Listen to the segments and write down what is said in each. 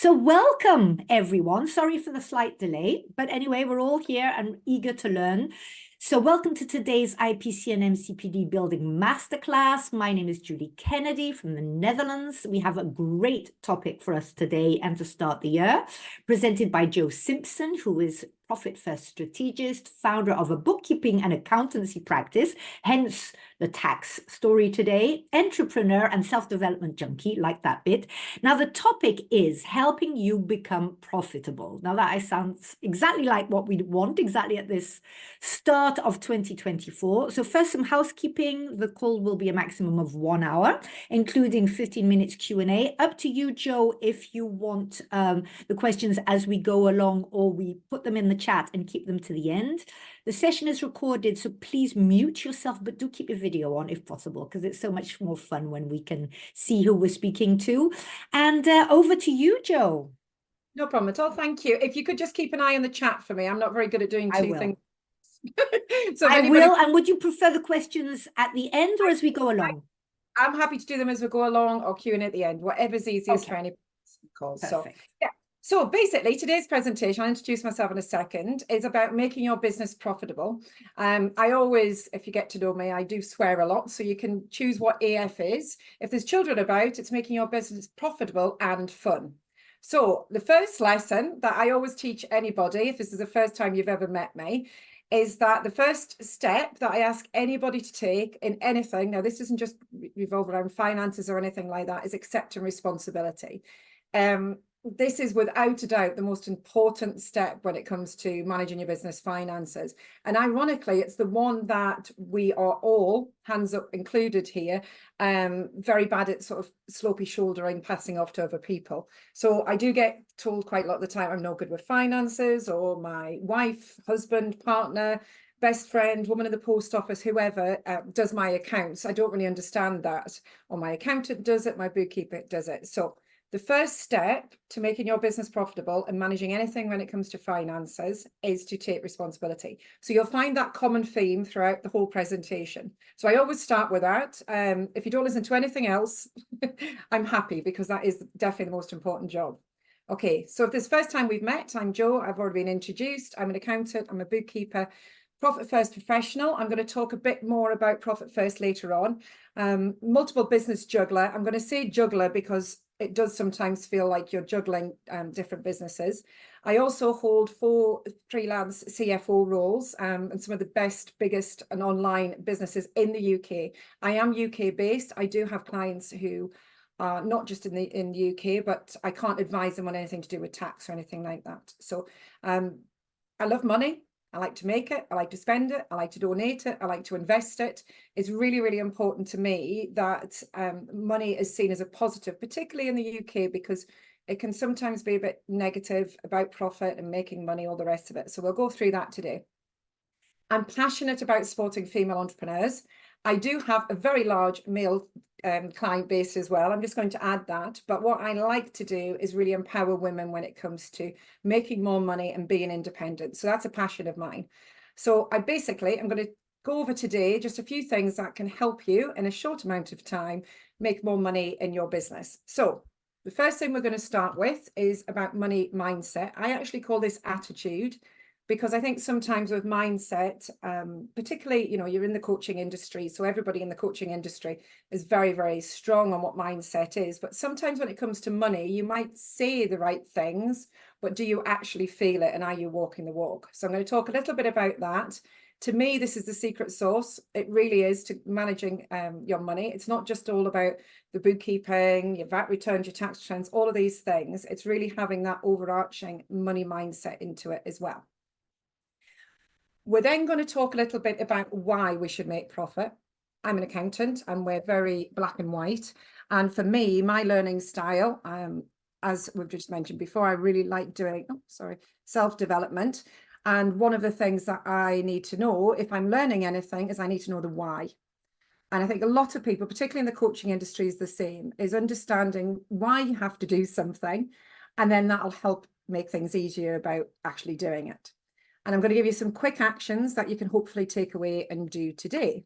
So welcome, everyone. Sorry for the slight delay, but anyway, we're all here and eager to learn. So welcome to today's IAPC&M CPD Building Masterclass. My name is Julie Kennedy from the Netherlands. We have a great topic for us today and to start the year, presented by Jo Simpson, who is Profit First strategist, founder of a bookkeeping and accountancy practice, hence the tax story today, entrepreneur and self-development junkie, like that bit. Now, the topic is helping you become profitable. Now, that sounds exactly like what we want, exactly at this start of 2024. So first, some housekeeping. The call will be a maximum of 1 hour, including 15 minutes Q&A. Up to you, Jo, if you want the questions as we go along, or we put them in the chat and keep them to the end. The session is recorded, so please mute yourself, but do keep your video on if possible, because it's so much more fun when we can see who we're speaking to. And over to you, Jo. No problem at all. Thank you. If you could just keep an eye on the chat for me. I'm not very good at doing two things. So I will. And would you prefer the questions at the end or as we go along? I'm happy to do them as we go along, or Q&A at the end, whatever's easiest for any calls. So, yeah. So basically, today's presentation, I'll introduce myself in a second, is about making your business profitable. I always, if you get to know me, I do swear a lot, so you can choose what AF is. If there's children about, it's making your business profitable and fun. So the first lesson that I always teach anybody, if this is the first time you've ever met me, is that the first step that I ask anybody to take in anything, now this doesn't just revolve around finances or anything like that, is accepting responsibility. This is without a doubt the most important step when it comes to managing your business finances. And ironically, it's the one that we are all, hands up included here, very bad at sort of slopey shouldering, passing off to other people. So I do get told quite a lot of the time I'm no good with finances, or my wife, husband, partner, best friend, woman in the post office, whoever does my accounts. I don't really understand that. Or my accountant does it, my bookkeeper does it. So the first step to making your business profitable and managing anything when it comes to finances is to take responsibility. So you'll find that common theme throughout the whole presentation. So I always start with that. If you don't listen to anything else, I'm happy, because that is definitely the most important job. Okay, so if this is the first time we've met, I'm Jo. I've already been introduced. I'm an accountant. I'm a bookkeeper. Profit First professional. I'm going to talk a bit more about Profit First later on. Multiple business juggler. I'm going to say juggler because it does sometimes feel like you're juggling different businesses. I also hold 4 freelance CFO roles and some of the best, biggest and online businesses in the UK. I am UK based. I do have clients who are not just in the UK, but I can't advise them on anything to do with tax or anything like that. So I love money. I like to make it, I like to spend it, I like to donate it, I like to invest it. It's really, really important to me that money is seen as a positive, particularly in the UK, because it can sometimes be a bit negative about profit and making money, all the rest of it. So we'll go through that today. I'm passionate about supporting female entrepreneurs. I do have a very large male client base as well. I'm just going to add that. But what I like to do is really empower women when it comes to making more money and being independent. So that's a passion of mine. So I'm going to go over today just a few things that can help you in a short amount of time make more money in your business. So the first thing we're going to start with is about money mindset. I actually call this attitude, because I think sometimes with mindset, particularly, you're in the coaching industry, so everybody in the coaching industry is very, very strong on what mindset is. But sometimes when it comes to money, you might say the right things, but do you actually feel it? And are you walking the walk? So I'm going to talk a little bit about that. To me, this is the secret sauce. It really is to managing your money. It's not just all about the bookkeeping, your VAT returns, your tax returns, all of these things. It's really having that overarching money mindset into it as well. We're then going to talk a little bit about why we should make profit. I'm an accountant and we're very black and white. And for me, my learning style, as we've just mentioned before, I really like doing, self-development. And one of the things that I need to know if I'm learning anything is I need to know the why. And I think a lot of people, particularly in the coaching industry, is the same, is understanding why you have to do something. And then that'll help make things easier about actually doing it. And I'm going to give you some quick actions that you can hopefully take away and do today.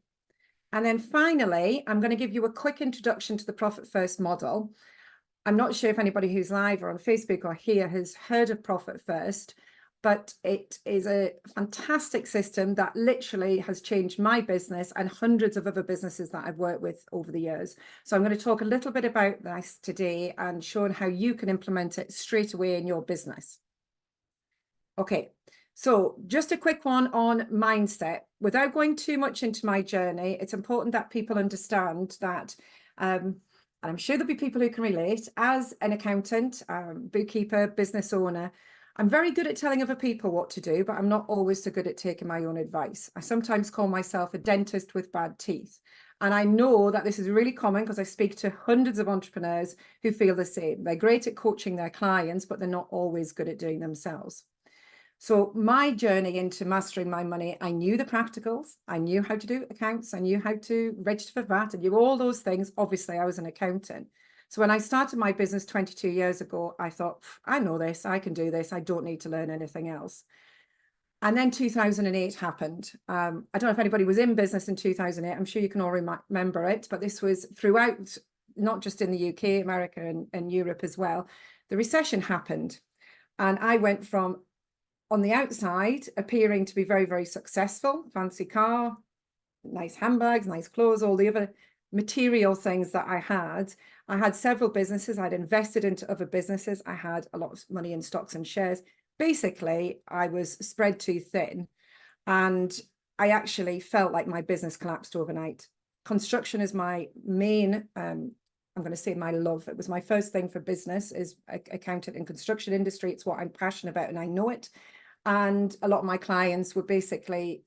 And then finally, I'm going to give you a quick introduction to the Profit First model. I'm not sure if anybody who's live or on Facebook or here has heard of Profit First, but it is a fantastic system that literally has changed my business and hundreds of other businesses that I've worked with over the years. So I'm going to talk a little bit about this today and showing how you can implement it straight away in your business. Okay, so just a quick one on mindset. Without going too much into my journey, it's important that people understand that, and I'm sure there'll be people who can relate, as an accountant, bookkeeper, business owner, I'm very good at telling other people what to do, but I'm not always so good at taking my own advice. I sometimes call myself a dentist with bad teeth. And I know that this is really common because I speak to hundreds of entrepreneurs who feel the same. They're great at coaching their clients, but they're not always good at doing themselves. So my journey into mastering my money, I knew the practicals, I knew how to do accounts, I knew how to register for VAT, I knew all those things. Obviously, I was an accountant. So when I started my business 22 years ago, I thought, I know this, I can do this, I don't need to learn anything else. And then 2008 happened. I don't know if anybody was in business in 2008. I'm sure you can all remember it, but this was throughout, not just in the UK, America and Europe as well. The recession happened. And I went from, on the outside, appearing to be very, very successful, fancy car, nice handbags, nice clothes, all the other material things that I had. I had several businesses. I'd invested into other businesses. I had a lot of money in stocks and shares. Basically, I was spread too thin. And I actually felt like my business collapsed overnight. Construction is my main, I'm going to say my love. It was my first thing for business, is accountant in construction industry. It's what I'm passionate about and I know it. And a lot of my clients were basically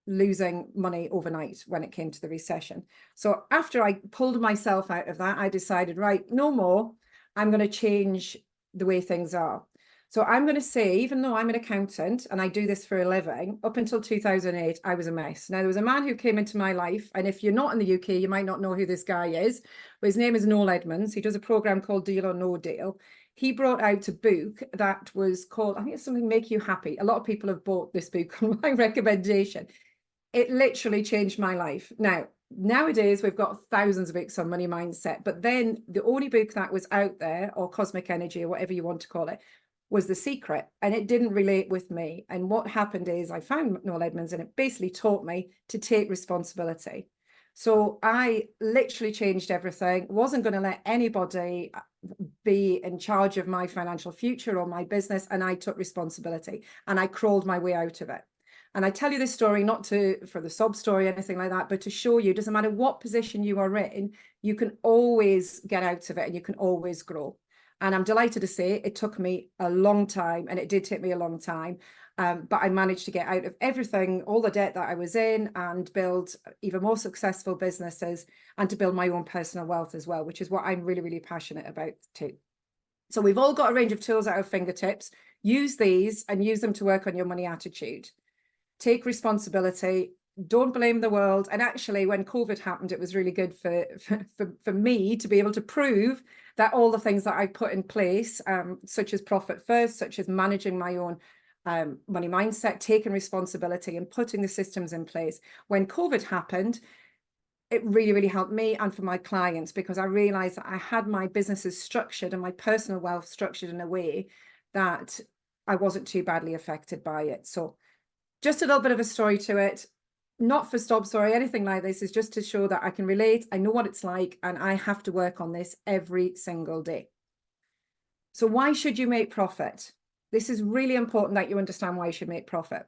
losing money overnight when it came to the recession. So after I pulled myself out of that, I decided, right, no more. I'm going to change the way things are. So I'm going to say, even though I'm an accountant and I do this for a living, up until 2008, I was a mess. Now, there was a man who came into my life, and if you're not in the UK, you might not know who this guy is, but his name is Noel Edmonds. He does a program called Deal or No Deal. He brought out a book that was called, I think it's something Make You Happy. A lot of people have bought this book on my recommendation. It literally changed my life. Now, nowadays, we've got thousands of books on money mindset, but then the only book that was out there, or cosmic energy, or whatever you want to call it, was The Secret, and it didn't relate with me. And what happened is I found Noel Edmonds, and it basically taught me to take responsibility. So I literally changed everything, wasn't going to let anybody be in charge of my financial future or my business, and I took responsibility and I crawled my way out of it. And I tell you this story not for the sob story or anything like that, but to show you, it doesn't matter what position you are in, you can always get out of it and you can always grow. And I'm delighted to say it took me a long time, and it did take me a long time, but I managed to get out of everything, all the debt that I was in, and build even more successful businesses and to build my own personal wealth as well, which is what I'm really, really passionate about too. So we've all got a range of tools at our fingertips. Use these and use them to work on your money attitude. Take responsibility. Don't blame the world. And actually, when COVID happened, it was really good for me to be able to prove that all the things that I put in place, such as Profit First, such as managing my own money mindset, taking responsibility and putting the systems in place. When COVID happened, it really, really helped me and for my clients, because I realized that I had my businesses structured and my personal wealth structured in a way that I wasn't too badly affected by it. So just a little bit of a story to it, not for stop story, anything like this, is just to show that I can relate. I know what it's like, and I have to work on this every single day. So why should you make profit? This is really important that you understand why you should make profit.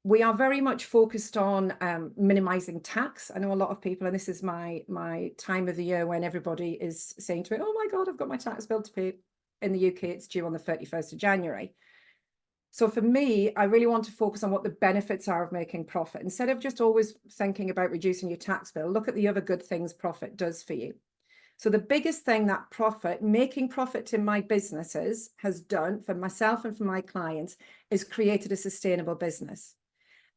We are very much focused on minimizing tax. I know a lot of people, and this is my time of the year when everybody is saying to me, oh my God, I've got my tax bill to pay. In the UK, it's due on the 31st of January. So for me, I really want to focus on what the benefits are of making profit. Instead of just always thinking about reducing your tax bill, look at the other good things profit does for you. So the biggest thing that making profit in my businesses has done for myself and for my clients is created a sustainable business.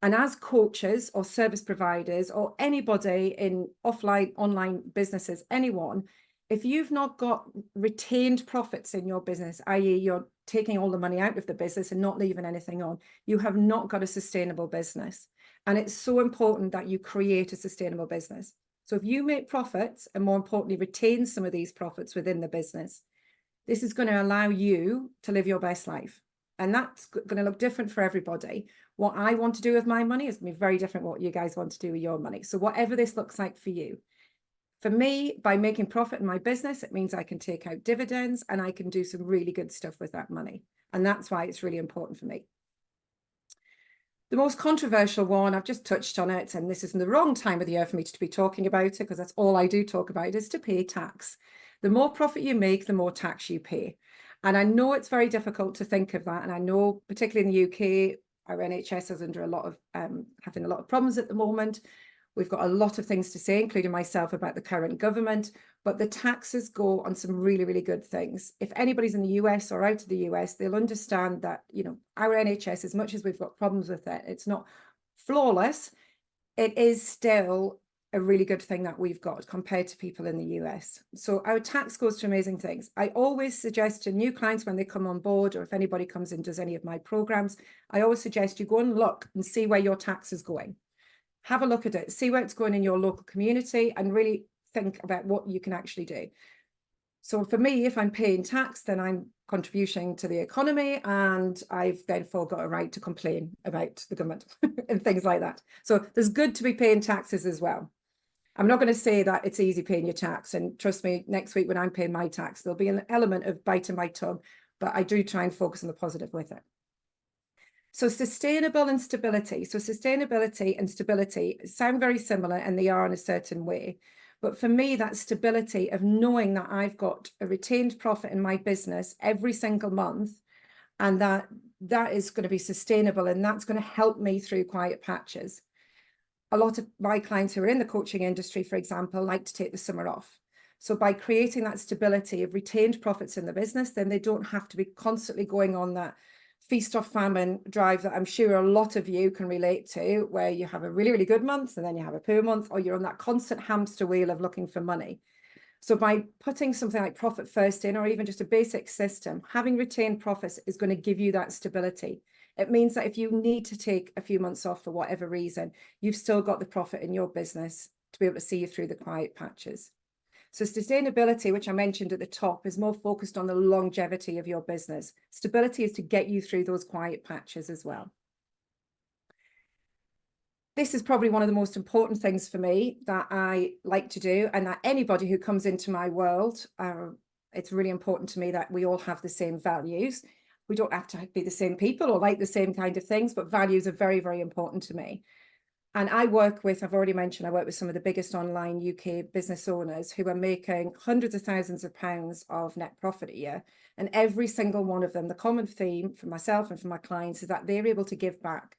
And as coaches or service providers or anybody in offline, online businesses, anyone, if you've not got retained profits in your business, i.e. you're taking all the money out of the business and not leaving anything on, you have not got a sustainable business. And it's so important that you create a sustainable business. So if you make profits and more importantly, retain some of these profits within the business, This is going to allow you to live your best life. And that's going to look different for everybody. What I want to do with my money is going to be very different what you guys want to do with your money. So whatever this looks like for you. For me, by making profit in my business, it means I can take out dividends and I can do some really good stuff with that money. And that's why it's really important for me. The most controversial one, I've just touched on it, and this isn't the wrong time of the year for me to be talking about it, because that's all I do talk about, is to pay tax. The more profit you make, the more tax you pay. And I know it's very difficult to think of that. And I know, particularly in the UK, our NHS is under a lot of, having a lot of problems at the moment. We've got a lot of things to say, including myself, about the current government, but the taxes go on some really, really good things. If anybody's in the US or out of the US, they'll understand that, you know, our NHS, as much as we've got problems with it, it's not flawless. It is still a really good thing that we've got compared to people in the US. So our tax goes to amazing things. I always suggest to new clients when they come on board, or if anybody comes and does any of my programs, I always suggest you go and look and see where your tax is going. Have a look at it, see where it's going in your local community, and really think about what you can actually do. So for me, if I'm paying tax, then I'm contributing to the economy, and I've therefore got a right to complain about the government and things like that. So there's good to be paying taxes as well. I'm not going to say that it's easy paying your tax, and trust me, next week when I'm paying my tax, there'll be an element of biting my tongue, but I do try and focus on the positive with it. So sustainable and stability. So sustainability and stability sound very similar, and they are in a certain way. But for me, that stability of knowing that I've got a retained profit in my business every single month, and that is going to be sustainable, and that's going to help me through quiet patches. A lot of my clients who are in the coaching industry, for example, like to take the summer off. So by creating that stability of retained profits in the business, then they don't have to be constantly going on that feast or famine drive that I'm sure a lot of you can relate to, where you have a really, really good month and then you have a poor month, or you're on that constant hamster wheel of looking for money. So by putting something like Profit First in, or even just a basic system, having retained profits is going to give you that stability. It means that if you need to take a few months off for whatever reason, you've still got the profit in your business to be able to see you through the quiet patches. So sustainability, which I mentioned at the top, is more focused on the longevity of your business. Stability is to get you through those quiet patches as well. This is probably one of the most important things for me that I like to do, and that anybody who comes into my world, it's really important to me that we all have the same values. We don't have to be the same people or like the same kind of things, but values are very, very important to me. And I work with, I've already mentioned, I work with some of the biggest online UK business owners who are making hundreds of thousands of pounds of net profit a year. And every single one of them, the common theme for myself and for my clients is that they're able to give back.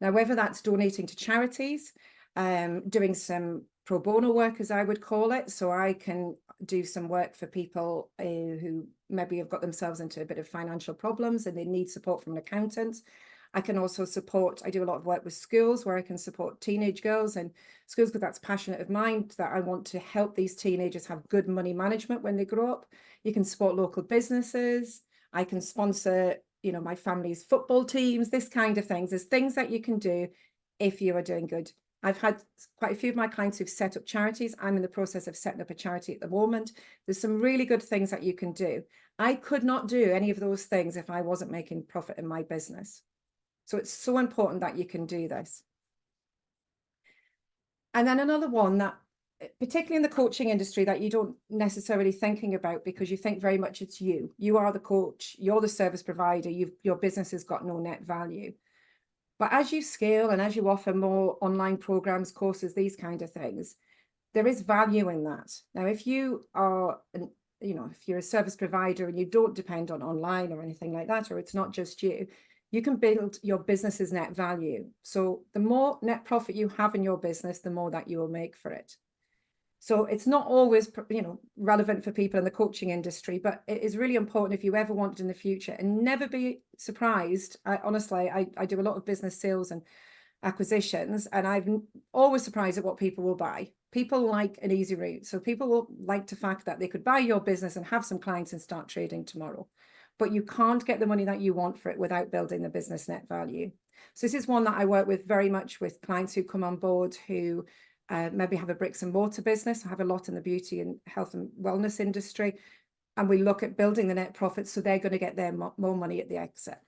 Now, whether that's donating to charities, doing some pro bono work, as I would call it, so I can do some work for people who maybe have got themselves into a bit of financial problems and they need support from an accountant. I can also support, I do a lot of work with schools where I can support teenage girls and schools, because that's passionate of mine, that I want to help these teenagers have good money management when they grow up. You can support local businesses. I can sponsor, you know, my family's football teams, this kind of things. There's things that you can do if you are doing good. I've had quite a few of my clients who've set up charities. I'm in the process of setting up a charity at the moment. There's some really good things that you can do. I could not do any of those things if I wasn't making profit in my business. So it's so important that you can do this. And then another one that, particularly in the coaching industry, that you don't necessarily thinking about, because you think very much it's you. You are the coach, you're the service provider, your business has got no net value. But as you scale and as you offer more online programs, courses, these kind of things, there is value in that. Now, if you are, if you're a service provider and you don't depend on online or anything like that, or it's not just you, you can build your business's net value. So the more net profit you have in your business, the more that you will make for it. So it's not always, relevant for people in the coaching industry, but it is really important if you ever want it in the future. And never be surprised. Honestly, I do a lot of business sales and acquisitions, and I'm always surprised at what people will buy. People like an easy route. So people will like the fact that they could buy your business and have some clients and start trading tomorrow. But you can't get the money that you want for it without building the business net value. So this is one that I work with very much with clients who come on board who maybe have a bricks and mortar business. I have a lot in the beauty and health and wellness industry. and we look at building the net profit so they're going to get their more money at the exit.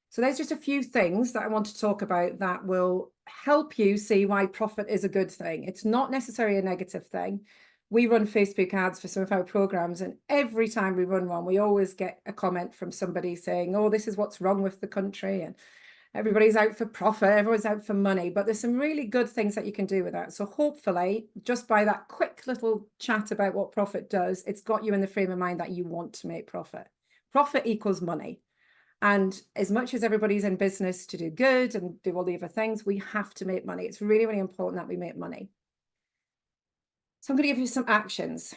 So there's just a few things that I want to talk about that will help you see why profit is a good thing. It's not necessarily a negative thing. We run Facebook ads for some of our programs, and every time we run one, we always get a comment from somebody saying, oh, this is what's wrong with the country, and everybody's out for profit, everyone's out for money. But there's some really good things that you can do with that. So hopefully, just by that quick little chat about what profit does, it's got you in the frame of mind that you want to make profit. Profit equals money. And as much as everybody's in business to do good and do all the other things, we have to make money. It's really, really important that we make money. So I'm going to give you some actions.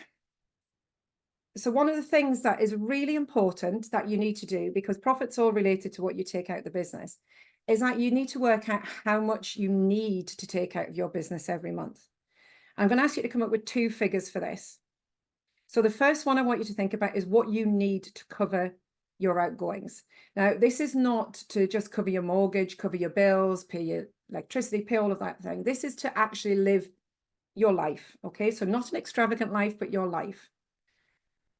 So one of the things that is really important that you need to do, because profit's all related to what you take out of the business, is that you need to work out how much you need to take out of your business every month. I'm going to ask you to come up with 2 figures for this. So the first one I want you to think about is what you need to cover your outgoings. Now, this is not to just cover your mortgage, cover your bills, pay your electricity, pay all of that thing. This is to actually live your life, okay? So not an extravagant life, but your life.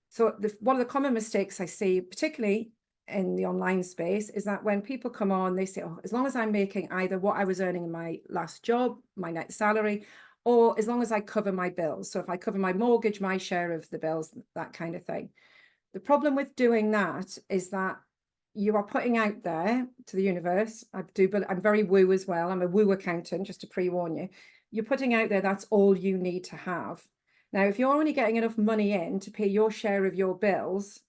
So one of the common mistakes I see, particularly in the online space, is that when people come on, they say, oh, as long as I'm making either what I was earning in my last job, my net salary, or as long as I cover my bills. So if I cover my mortgage, my share of the bills, that kind of thing. The problem with doing that is that you are putting out there to the universe. But I'm very woo as well. I'm a woo accountant, just to pre-warn you. You're putting out there that's all you need to have. Now, if you're only getting enough money in to pay your share of your bills,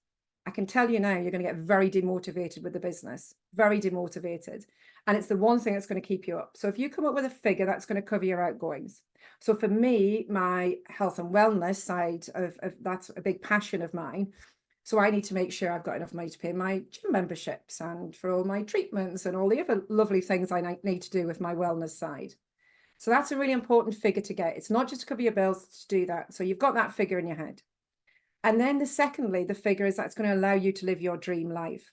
I can tell you now, you're going to get very demotivated with the business, very demotivated. And it's the one thing that's going to keep you up. So if you come up with a figure that's going to cover your outgoings. So for me, my health and wellness side of that's a big passion of mine. So I need to make sure I've got enough money to pay my gym memberships and for all my treatments and all the other lovely things I need to do with my wellness side. So that's a really important figure to get. It's not just to cover your bills to do that. So you've got that figure in your head. And then secondly, the figure is that's going to allow you to live your dream life.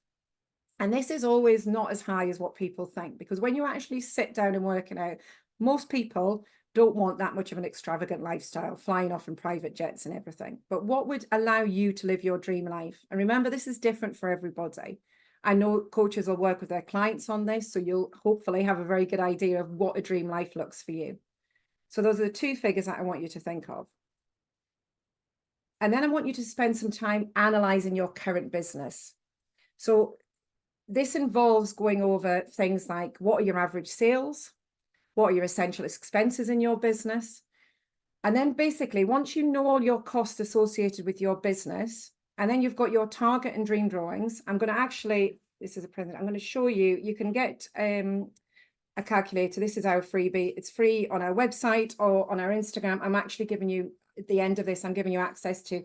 And this is always not as high as what people think, because when you actually sit down and work it out, most people don't want that much of an extravagant lifestyle, flying off in private jets and everything. But what would allow you to live your dream life? And remember, this is different for everybody. I know coaches will work with their clients on this, so you'll hopefully have a very good idea of what a dream life looks for you. So those are the 2 figures that I want you to think of. And then I want you to spend some time analyzing your current business. So this involves going over things like, what are your average sales? What are your essential expenses in your business? And then basically, once you know all your costs associated with your business, and then you've got your target and dream drawings, I'm going to actually, this is a present, I'm going to show you, you can get a calculator. This is our freebie. It's free on our website or on our Instagram. I'm actually giving you, at the end of this, I'm giving you access to,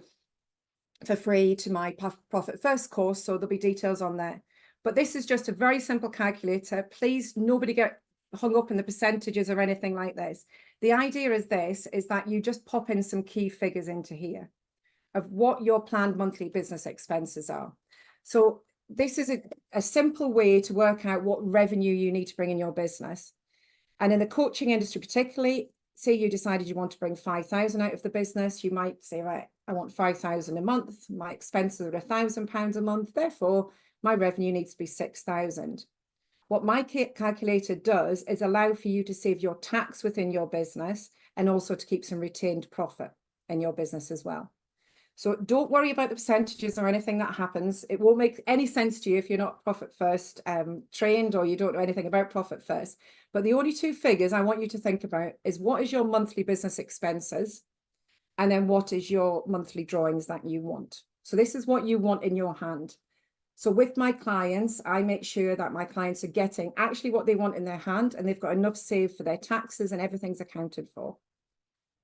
for free, to my Profit First course. So there'll be details on there. But this is just a very simple calculator. Please, nobody get hung up in the percentages or anything like this. The idea is that you just pop in some key figures into here of what your planned monthly business expenses are. So this is a simple way to work out what revenue you need to bring in your business. And in the coaching industry particularly, say you decided you want to bring 5,000 out of the business, you might say, right, I want 5,000 a month. My expenses are £1,000 a month. Therefore, my revenue needs to be 6,000. What my calculator does is allow for you to save your tax within your business and also to keep some retained profit in your business as well. So don't worry about the percentages or anything that happens. It won't make any sense to you if you're not Profit First trained or you don't know anything about Profit First. But the only 2 figures I want you to think about is, what is your monthly business expenses? And then what is your monthly drawings that you want? So this is what you want in your hand. So with my clients, I make sure that my clients are getting actually what they want in their hand, and they've got enough saved for their taxes and everything's accounted for.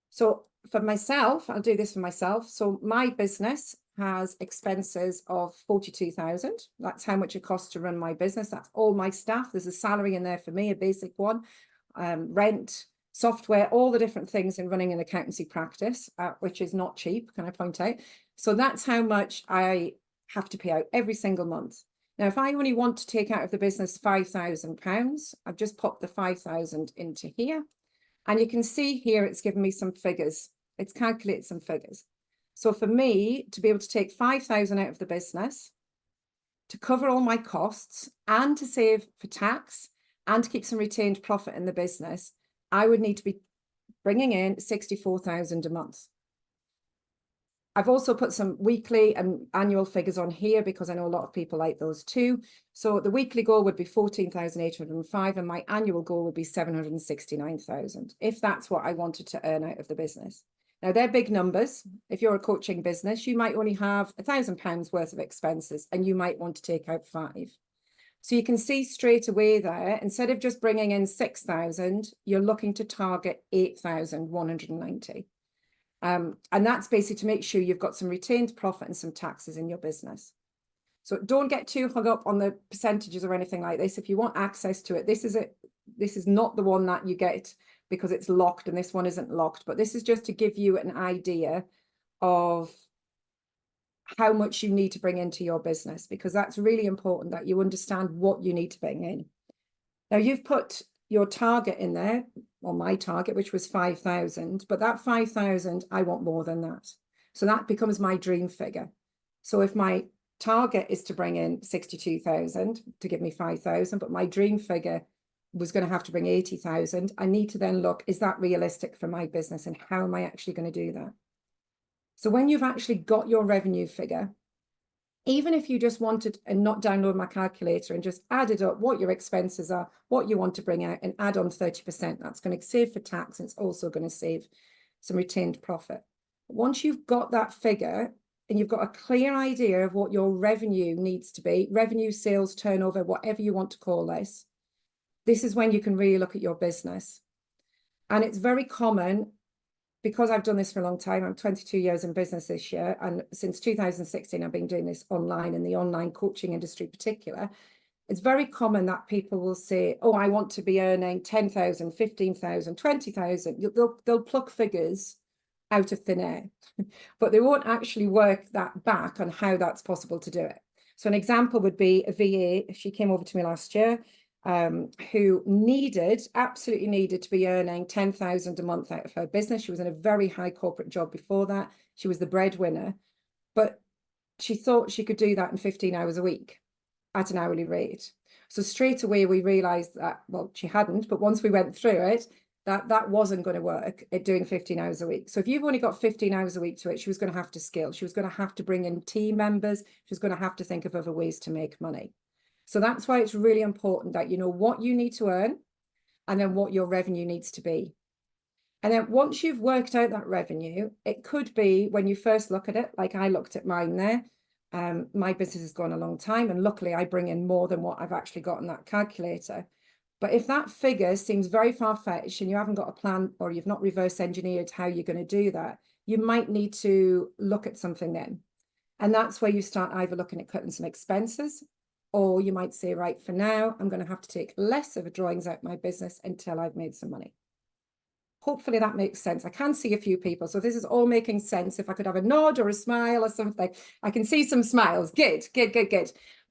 So for myself, I'll do this for myself. So my business has expenses of 42,000. That's how much it costs to run my business. That's all my staff. There's a salary in there for me, a basic one, rent, software, all the different things in running an accountancy practice, which is not cheap, can I point out? So that's how much I have to pay out every single month. Now, if I only want to take out of the business £5,000, I've just popped the 5,000 into here. And you can see here, it's given me some figures. It's calculated some figures. So for me to be able to take 5,000 out of the business, to cover all my costs and to save for tax and to keep some retained profit in the business, I would need to be bringing in 64,000 a month. I've also put some weekly and annual figures on here because I know a lot of people like those too. So the weekly goal would be 14,805 and my annual goal would be 769,000 if that's what I wanted to earn out of the business. Now they're big numbers. If you're a coaching business, you might only have £1,000 worth of expenses and you might want to take out 5. So you can see straight away there, instead of just bringing in 6,000, you're looking to target 8,190. And that's basically to make sure you've got some retained profit and some taxes in your business. So don't get too hung up on the percentages or anything like this. If you want access to it, this is not the one that you get because it's locked and this one isn't locked, but this is just to give you an idea of how much you need to bring into your business, because that's really important that you understand what you need to bring in. Now you've put your target in there, or my target, which was 5,000, but that 5,000, I want more than that. So that becomes my dream figure. So if my target is to bring in 62,000 to give me 5,000, but my dream figure was going to have to bring 80,000, I need to then look, is that realistic for my business and how am I actually going to do that? So when you've actually got your revenue figure, even if you just wanted and not download my calculator and just added up what your expenses are, what you want to bring out and add on 30%, that's going to save for tax and it's also going to save some retained profit. Once you've got that figure and you've got a clear idea of what your revenue needs to be, revenue, sales, turnover, whatever you want to call this is when you can really look at your business. And it's very common, because I've done this for a long time. I'm 22 years in business this year. And since 2016, I've been doing this online, in the online coaching industry in particular. It's very common that people will say, oh, I want to be earning 10,000, 15,000, 20,000. They'll pluck figures out of thin air, but they won't actually work that back on how that's possible to do it. So an example would be a VA. She came over to me last year, who absolutely needed to be earning 10,000 a month out of her business. She was in a very high corporate job before that. She was the breadwinner, but she thought she could do that in 15 hours a week at an hourly rate. So straight away we realized that, well, she hadn't, but once we went through it, that wasn't going to work at doing 15 hours a week. So if you've only got 15 hours a week to it, she was going to have to scale. She was going to have to bring in team members. She was going to have to think of other ways to make money. So that's why it's really important that you know what you need to earn and then what your revenue needs to be. And then once you've worked out that revenue, it could be when you first look at it, like I looked at mine there, my business has gone a long time and luckily I bring in more than what I've actually got in that calculator. But if that figure seems very far-fetched and you haven't got a plan or you've not reverse engineered how you're going to do that, you might need to look at something then. And that's where you start either looking at cutting some expenses, or you might say, right, for now, I'm going to have to take less of a drawings out my business until I've made some money. Hopefully that makes sense. I can see a few people. So this is all making sense. If I could have a nod or a smile or something, I can see some smiles. Good.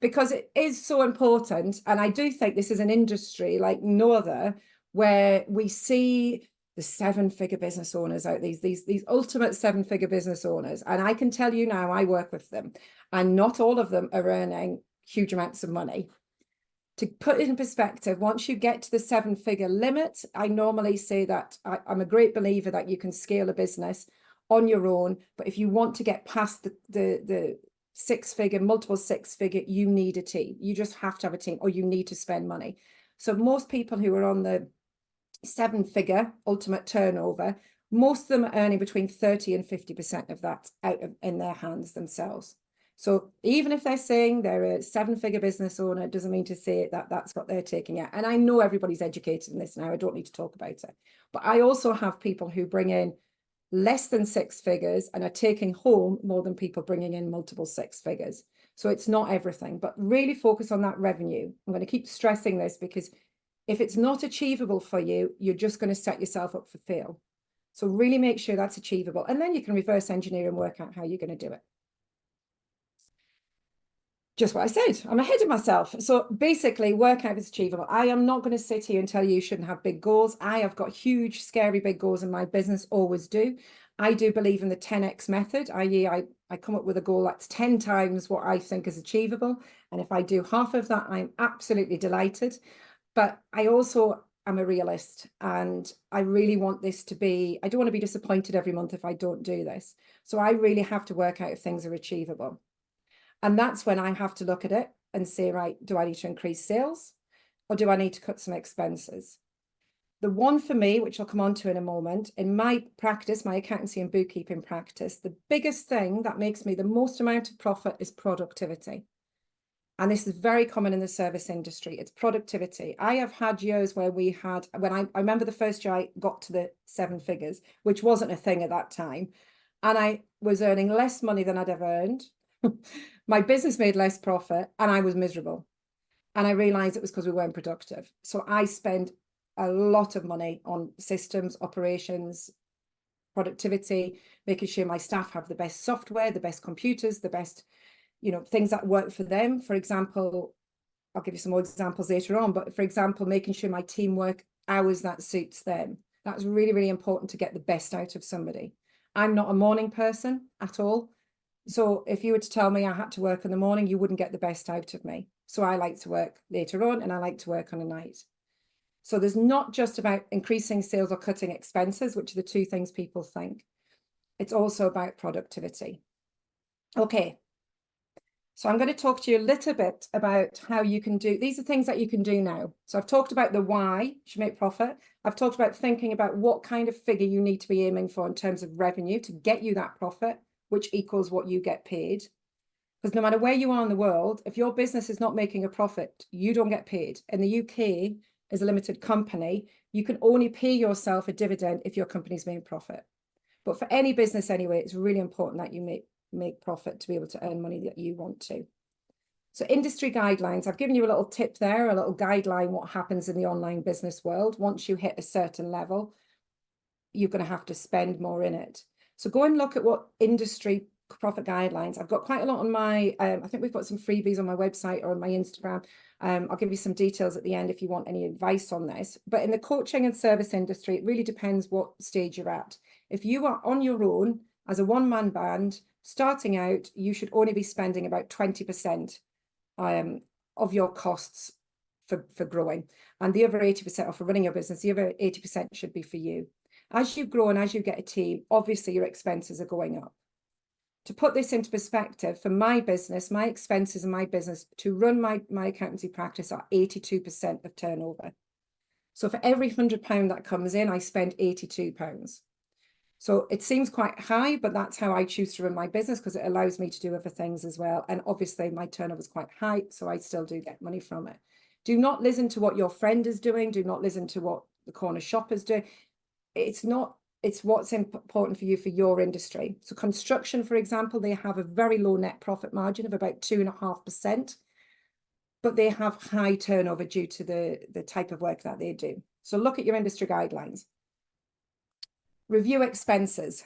Because it is so important. And I do think this is an industry like no other where we see the 7-figure business owners out, these ultimate 7-figure business owners. And I can tell you now, I work with them and not all of them are earning huge amounts of money. To put it in perspective, once you get to the 7-figure limit, I normally say that I'm a great believer that you can scale a business on your own. But if you want to get past the 6-figure, multiple 6-figure, you need a team. You just have to have a team or you need to spend money. So most people who are on the 7-figure ultimate turnover, most of them are earning between 30 and 50% of that in their hands themselves. So even if they're saying they're a 7-figure business owner, it doesn't mean to say that that's what they're taking out. And I know everybody's educated in this now. I don't need to talk about it. But I also have people who bring in less than 6 figures and are taking home more than people bringing in multiple 6 figures. So it's not everything, but really focus on that revenue. I'm going to keep stressing this because if it's not achievable for you, you're just going to set yourself up for fail. So really make sure that's achievable. And then you can reverse engineer and work out how you're going to do it. Just what I said, I'm ahead of myself. So basically work out if it's achievable. I am not going to sit here and tell you you shouldn't have big goals. I have got huge, scary big goals in my business, always do. I do believe in the 10x method, i.e. I come up with a goal that's 10 times what I think is achievable. And if I do half of that, I'm absolutely delighted. But I also am a realist, and I really want this to be, I don't want to be disappointed every month if I don't do this. So I really have to work out if things are achievable. And that's when I have to look at it and say, right, do I need to increase sales or do I need to cut some expenses? The one for me, which I'll come on to in a moment, in my practice, my accountancy and bookkeeping practice, the biggest thing that makes me the most amount of profit is productivity. And this is very common in the service industry. It's productivity. I have had years where we had, when I remember the first year I got to the 7 figures, which wasn't a thing at that time. And I was earning less money than I'd ever earned. My business made less profit and I was miserable. And I realized it was because we weren't productive. So I spent a lot of money on systems, operations, productivity, making sure my staff have the best software, the best computers, the best, things that work for them. For example, I'll give you some more examples later on, but for example, making sure my team work hours that suits them. That's really, really important to get the best out of somebody. I'm not a morning person at all. So if you were to tell me I had to work in the morning, you wouldn't get the best out of me. So I like to work later on and I like to work on a night. So there's not just about increasing sales or cutting expenses, which are the two things people think. It's also about productivity. Okay. So I'm going to talk to you a little bit about how you can do, these are things that you can do now. So I've talked about the why you should make profit. I've talked about thinking about what kind of figure you need to be aiming for in terms of revenue to get you that profit, which equals what you get paid. Because no matter where you are in the world, if your business is not making a profit, you don't get paid. In the UK, as a limited company, you can only pay yourself a dividend if your company's making profit. But for any business anyway, it's really important that you make profit to be able to earn money that you want to. So industry guidelines, I've given you a little tip there, a little guideline, what happens in the online business world. Once you hit a certain level, you're going to have to spend more in it. So go and look at what industry profit guidelines. I've got quite a lot on my, I think we've got some freebies on my website or on my Instagram. I'll give you some details at the end if you want any advice on this. But in the coaching and service industry, it really depends what stage you're at. If you are on your own as a one-man band, starting out, you should only be spending about 20% of your costs for growing. And the other 80% or for running your business, the other 80% should be for you. As you grow and as you get a team, obviously your expenses are going up. To put this into perspective, for my business, my expenses in my business to run my accountancy practice are 82% of turnover. So for every £100 that comes in, I spend £82. So it seems quite high, but that's how I choose to run my business because it allows me to do other things as well. And obviously my turnover is quite high, so I still do get money from it. Do not listen to what your friend is doing. Do not listen to what the corner shop is doing. It's what's important for you for your industry. So construction, for example, they have a very low net profit margin of about 2.5%, but they have high turnover due to the type of work that they do. So look at your industry guidelines. Review expenses.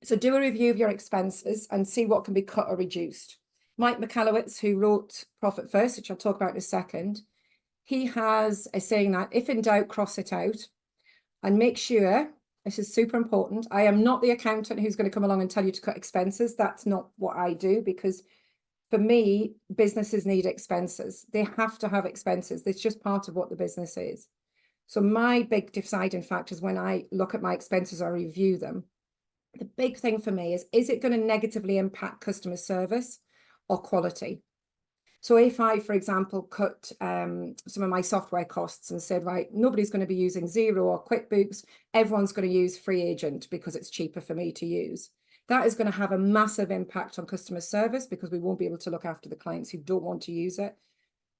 So do a review of your expenses and see what can be cut or reduced. Mike Michalowicz, who wrote Profit First, which I'll talk about in a second, he has a saying that if in doubt, cross it out. And make sure, this is super important, I am not the accountant who's going to come along and tell you to cut expenses. That's not what I do, because for me, businesses need expenses. They have to have expenses. It's just part of what the business is. So my big deciding factors when I look at my expenses or review them, the big thing for me is it going to negatively impact customer service or quality? So if I, for example, cut some of my software costs and said, right, nobody's going to be using Xero or QuickBooks, everyone's going to use Free Agent because it's cheaper for me to use. That is going to have a massive impact on customer service because we won't be able to look after the clients who don't want to use it.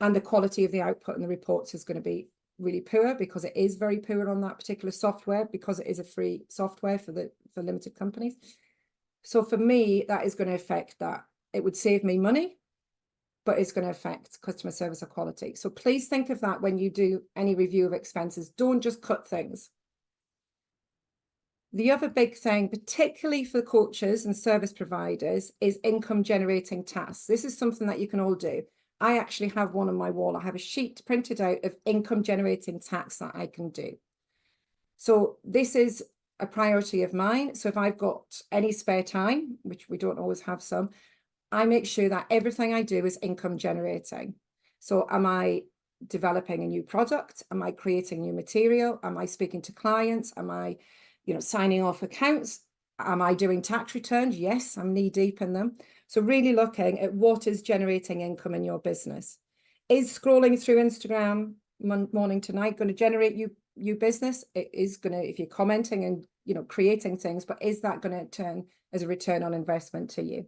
And the quality of the output and the reports is going to be really poor because it is very poor on that particular software because it is a free software for limited companies. So for me, that is going to affect that. It would save me money, but it's going to affect customer service or quality. So please think of that when you do any review of expenses. Don't just cut things. The other big thing, particularly for coaches and service providers, is income generating tasks. This is something that you can all do. I actually have one on my wall. I have a sheet printed out of income generating tasks that I can do. So this is a priority of mine. So if I've got any spare time, which we don't always have some, I make sure that everything I do is income generating. So am I developing a new product? Am I creating new material? Am I speaking to clients? Am I, signing off accounts? Am I doing tax returns? Yes, I'm knee deep in them. So really looking at what is generating income in your business. Is scrolling through Instagram morning to night going to generate you business? It is going to, if you're commenting and, creating things, but is that going to turn as a return on investment to you?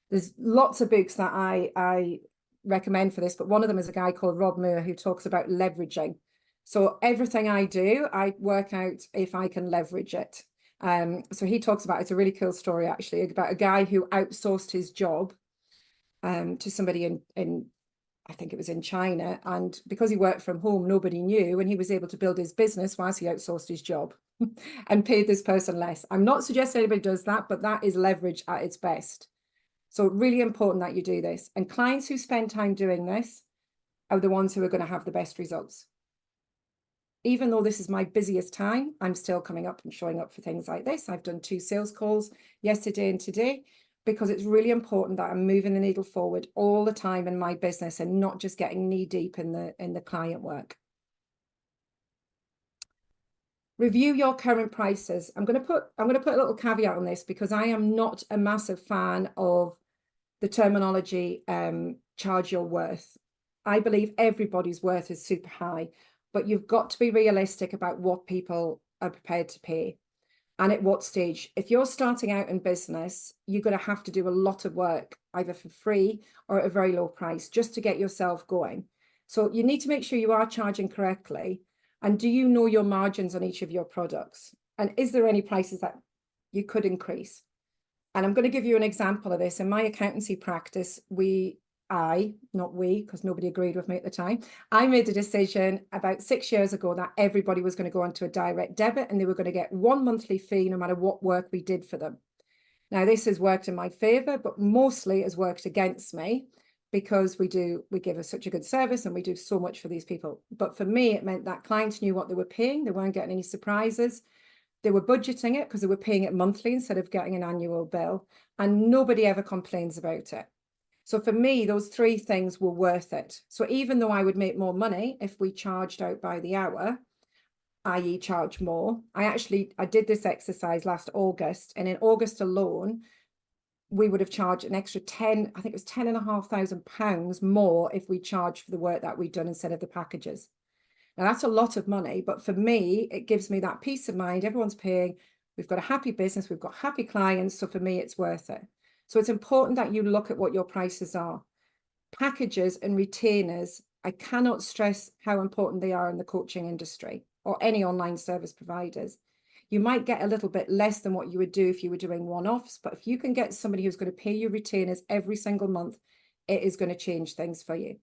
There's lots of books that I recommend for this, but one of them is a guy called Rob Moore who talks about leveraging. So everything I do, I work out if I can leverage it. So he talks about, it's a really cool story actually, about a guy who outsourced his job to somebody in I think it was in China, and because he worked from home, nobody knew, and he was able to build his business whilst he outsourced his job and paid this person less. I'm not suggesting anybody does that, but that is leverage at its best. So really important that you do this. And clients who spend time doing this are the ones who are going to have the best results. Even though this is my busiest time, I'm still coming up and showing up for things like this. I've done 2 sales calls yesterday and today, because it's really important that I'm moving the needle forward all the time in my business and not just getting knee deep in the client work. Review your current prices. I'm going to put a little caveat on this, because I am not a massive fan of the terminology charge your worth. I believe everybody's worth is super high, but you've got to be realistic about what people are prepared to pay. And at what stage. If you're starting out in business, you're going to have to do a lot of work, either for free or at a very low price, just to get yourself going. So you need to make sure you are charging correctly. And do you know your margins on each of your products? And is there any prices that you could increase? And I'm going to give you an example of this. In my accountancy practice, not we, because nobody agreed with me at the time, I made the decision about 6 years ago that everybody was going to go onto a direct debit and they were going to get one monthly fee no matter what work we did for them. Now, this has worked in my favor, but mostly has worked against me, because we give us such a good service and we do so much for these people. But for me, it meant that clients knew what they were paying. They weren't getting any surprises. They were budgeting it because they were paying it monthly instead of getting an annual bill, and nobody ever complains about it. So for me, those 3 things were worth it. So even though I would make more money if we charged out by the hour, i.e. charge more, I did this exercise last August, and in August alone, we would have charged an extra I think it was £10,500 more if we charged for the work that we'd done instead of the packages. Now that's a lot of money, but for me, it gives me that peace of mind. Everyone's paying, we've got a happy business, we've got happy clients. So for me, it's worth it. So it's important that you look at what your prices are. Packages and retainers, I cannot stress how important they are in the coaching industry or any online service providers. You might get a little bit less than what you would do if you were doing one-offs, but if you can get somebody who's going to pay you retainers every single month, it is going to change things for you.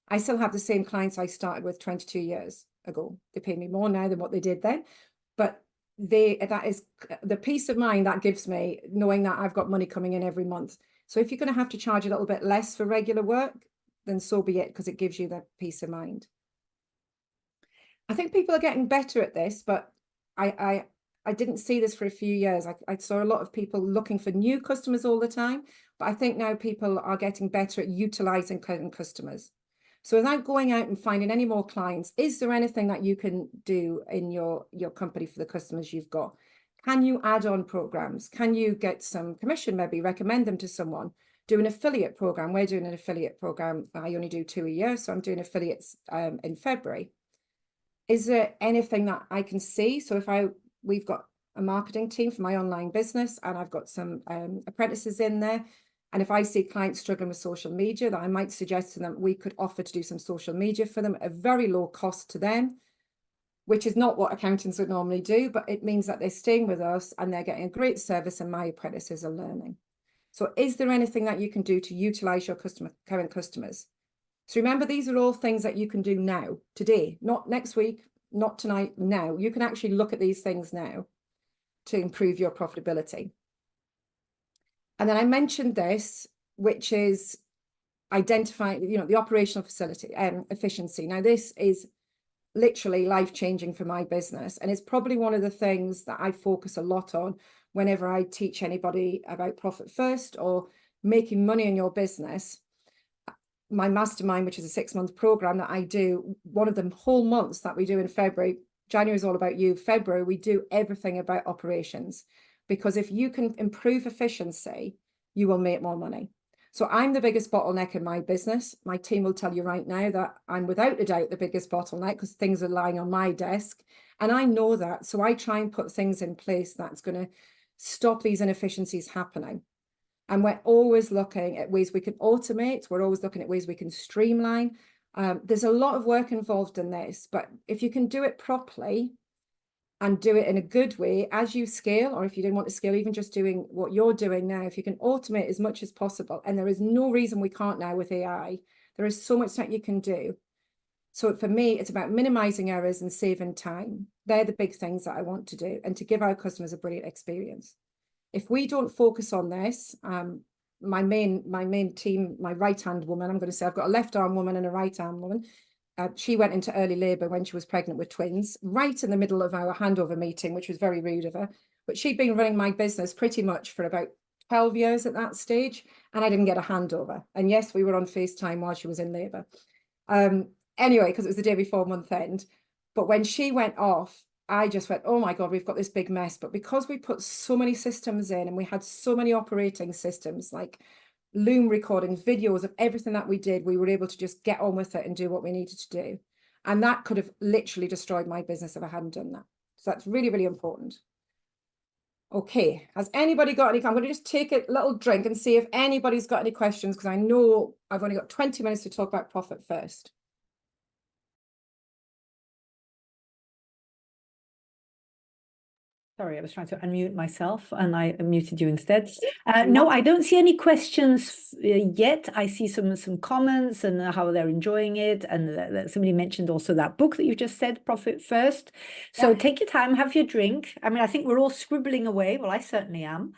I still have the same clients I started with 22 years ago. They pay me more now than what they did then, but that is the peace of mind that gives me, knowing that I've got money coming in every month. So if you're going to have to charge a little bit less for regular work, then so be it, because it gives you that peace of mind. I think people are getting better at this, but I didn't see this for a few years. I saw a lot of people looking for new customers all the time, but I think now people are getting better at utilizing current customers. So without going out and finding any more clients, is there anything that you can do in your company for the customers you've got? Can you add on programs? Can you get some commission, maybe recommend them to someone? Do an affiliate program. We're doing an affiliate program. I only do 2 a year, so I'm doing affiliates in February. Is there anything that I can see? So we've got a marketing team for my online business, and I've got some apprentices in there. And if I see clients struggling with social media, that I might suggest to them we could offer to do some social media for them at a very low cost to them, which is not what accountants would normally do, but it means that they're staying with us and they're getting a great service and my apprentices are learning. So is there anything that you can do to utilize your current customers? So remember, these are all things that you can do now, today, not next week, not tonight, now. You can actually look at these things now to improve your profitability. And then I mentioned this, which is identifying, the operational efficiency. Now, this is literally life-changing for my business. And it's probably one of the things that I focus a lot on whenever I teach anybody about Profit First or making money in your business. My mastermind, which is a 6-month program that I do, one of the whole months that we do in February, January is all about you. February, we do everything about operations, because if you can improve efficiency, you will make more money. So I'm the biggest bottleneck in my business. My team will tell you right now that I'm without a doubt the biggest bottleneck, because things are lying on my desk. And I know that. So I try and put things in place that's going to stop these inefficiencies happening. And we're always looking at ways we can automate. We're always looking at ways we can streamline. There's a lot of work involved in this, but if you can do it properly and do it in a good way as you scale, or if you didn't want to scale, even just doing what you're doing now, if you can automate as much as possible, and there is no reason we can't now with AI, there is so much that you can do. So for me, it's about minimizing errors and saving time. They're the big things that I want to do, and to give our customers a brilliant experience. If we don't focus on this, my main team, my right-hand woman, I'm going to say I've got a left-arm woman and a right-arm woman. She went into early labour when she was pregnant with twins, right in the middle of our handover meeting, which was very rude of her. But she'd been running my business pretty much for about 12 years at that stage, and I didn't get a handover. And yes, we were on FaceTime while she was in labour. Anyway, because it was the day before month end. But when she went off, I just went, oh my God, we've got this big mess. But because we put so many systems in and we had so many operating systems, like Loom recordings, videos of everything that we did, we were able to just get on with it and do what we needed to do. And that could have literally destroyed my business if I hadn't done that. So that's really, really important. Okay, has anybody got any? I'm going to just take a little drink and see if anybody's got any questions, because I know I've only got 20 minutes to talk about Profit First. Sorry, I was trying to unmute myself and I muted you instead. No, I don't see any questions yet. I see some comments and how they're enjoying it. And somebody mentioned also that book that you just said, Profit First. So take your time, have your drink. I mean, I think we're all scribbling away. Well, I certainly am.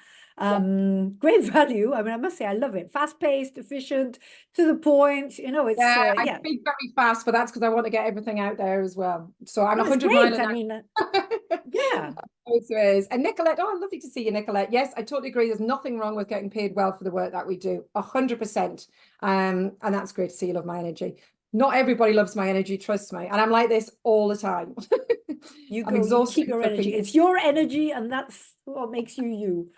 Great value. I mean, I must say, I love it. Fast-paced, efficient, to the point. You know, it's I speak very fast, but that's because I want to get everything out there as well. So I'm 100 miles an hour. I mean, yeah. And Nicolette, oh, lovely to see you, Nicolette. Yes, I totally agree. There's nothing wrong with getting paid well for the work that we do, 100%. And that's great to see you love my energy. Not everybody loves my energy, trust me. And I'm like this all the time. You keep your energy. It's your energy, and that's what makes you you.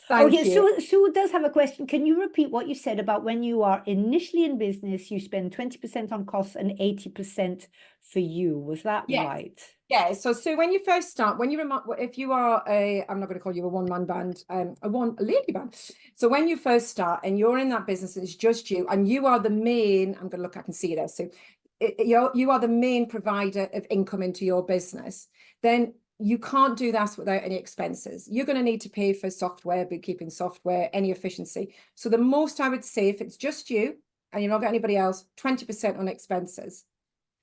Thank you. Sue does have a question. Can you repeat what you said about when you are initially in business, you spend 20% on costs and 80% for you? Was that right? Yeah. So when you first start, if you are I'm not going to call you a one-man band, a lady band. So when you first start and you're in that business, it's just you, and you are the main, I'm going to look, I can see you there. So you are the main provider of income into your business. Then you can't do that without any expenses. You're going to need to pay for software, bookkeeping software, any efficiency. So the most I would say, if it's just you and you're not got anybody else, 20% on expenses.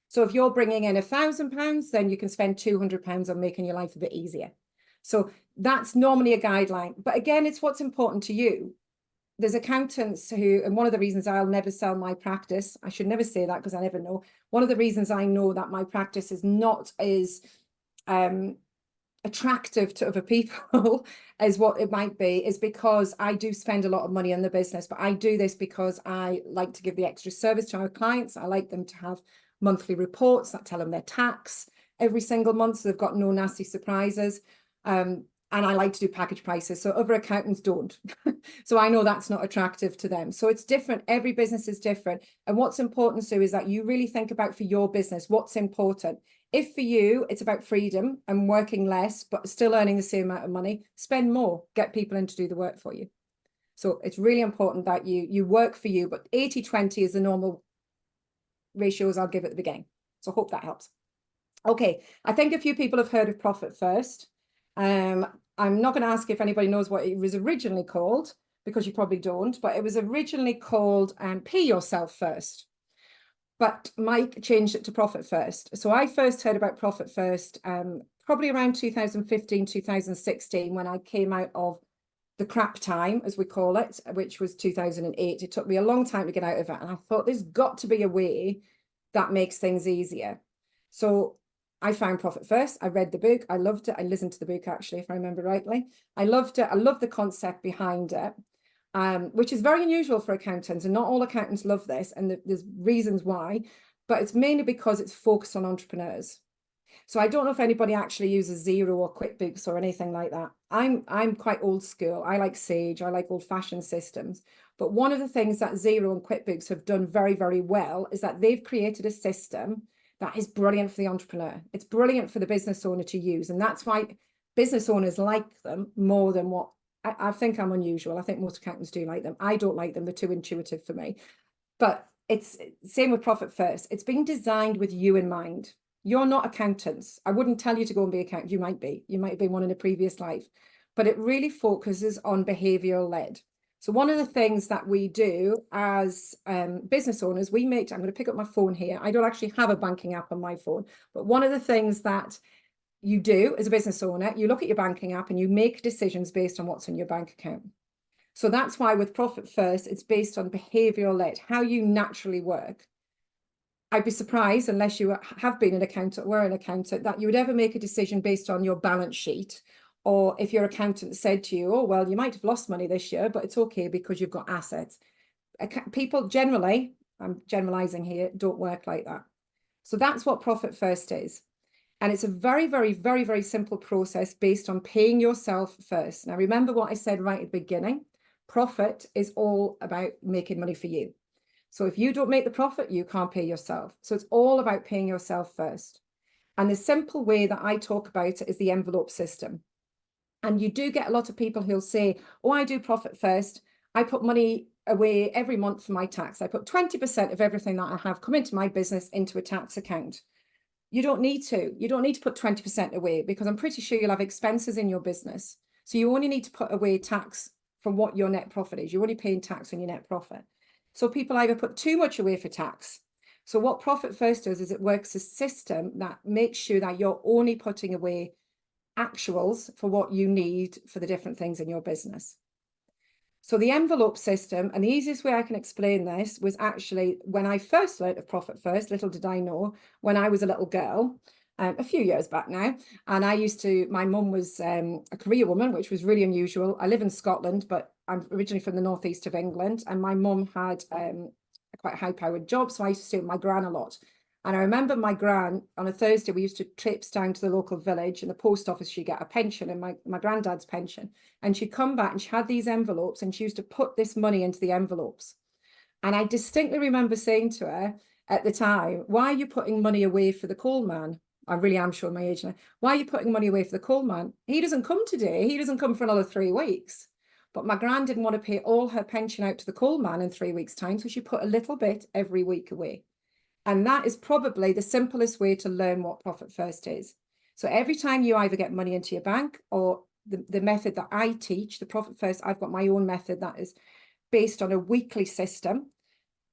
So if you're bringing in £1,000, then you can spend £200 on making your life a bit easier. So that's normally a guideline. But again, it's what's important to you. There's accountants who, and one of the reasons I'll never sell my practice, I should never say that because I never know. One of the reasons I know that my practice is not as attractive to other people as what it might be is because I do spend a lot of money on the business, but I do this because I like to give the extra service to our clients. I like them to have monthly reports that tell them their tax every single month, so they've got no nasty surprises. And I like to do package prices, so other accountants don't. So I know that's not attractive to them. So it's different. Every business is different. And what's important, Sue, is that you really think about for your business, what's important. If for you, it's about freedom and working less, but still earning the same amount of money, spend more, get people in to do the work for you. So it's really important that you work for you, but 80-20 is the normal ratios I'll give at the beginning. So hope that helps. Okay, I think a few people have heard of Profit First. I'm not going to ask if anybody knows what it was originally called, because you probably don't, but it was originally called Pay Yourself First. But Mike changed it to Profit First. So I first heard about Profit First probably around 2015, 2016, when I came out of the crap time, as we call it, which was 2008. It took me a long time to get out of it. And I thought there's got to be a way that makes things easier. So I found Profit First. I read the book. I loved it. I listened to the book, actually, if I remember rightly. I loved it. I love the concept behind it, which is very unusual for accountants. And not all accountants love this. And there's reasons why. But it's mainly because it's focused on entrepreneurs. So I don't know if anybody actually uses Xero or QuickBooks or anything like that. I'm quite old school. I like Sage. I like old-fashioned systems. But one of the things that Xero and QuickBooks have done very, very well is that they've created a system that is brilliant for the entrepreneur. It's brilliant for the business owner to use. And that's why business owners like them more than what I think I'm unusual. I think most accountants do like them. I don't like them. They're too intuitive for me. But it's same with Profit First. It's been designed with you in mind. You're not accountants. I wouldn't tell you to go and be an accountant. You might be. You might have been one in a previous life. But it really focuses on behavioral led. So one of the things that we do as business owners, I'm going to pick up my phone here. I don't actually have a banking app on my phone. But one of the things that you do as a business owner, you look at your banking app and you make decisions based on what's in your bank account. So that's why with Profit First, it's based on behavioral led, how you naturally work. I'd be surprised, unless you have been an accountant, were an accountant, that you would ever make a decision based on your balance sheet. Or if your accountant said to you, oh, well, you might have lost money this year, but it's okay because you've got assets. People generally, I'm generalizing here, don't work like that. So that's what Profit First is. And it's a very, very, very, very simple process based on paying yourself first. Now, remember what I said right at the beginning. Profit is all about making money for you. So if you don't make the profit, you can't pay yourself. So it's all about paying yourself first. And the simple way that I talk about it is the envelope system. And you do get a lot of people who'll say, oh, I do Profit First. I put money away every month for my tax. I put 20% of everything that I have come into my business into a tax account. You don't need to. You don't need to put 20% away, because I'm pretty sure you'll have expenses in your business. So you only need to put away tax from what your net profit is. You're only paying tax on your net profit. So people either put too much away for tax. So what Profit First does is it works a system that makes sure that you're only putting away actuals for what you need for the different things in your business. So the envelope system, and the easiest way I can explain this was actually when I first learned of Profit First, little did I know, when I was a little girl, a few years back now, and my mum was a career woman, which was really unusual. I live in Scotland, but I'm originally from the northeast of England, and my mum had a quite high-powered job, so I used to stay with my gran a lot. And I remember my gran, on a Thursday, we used to traipse down to the local village, in the post office, she'd get a pension, and my granddad's pension. And she'd come back and she had these envelopes, and she used to put this money into the envelopes. And I distinctly remember saying to her at the time, why are you putting money away for the coal man? I really am showing my age now. Why are you putting money away for the coal man? He doesn't come today. He doesn't come for another 3 weeks. But my gran didn't want to pay all her pension out to the coal man in 3 weeks' time. So she put a little bit every week away. And that is probably the simplest way to learn what Profit First is. So every time you either get money into your bank, or the method that I teach, the Profit First, I've got my own method that is based on a weekly system.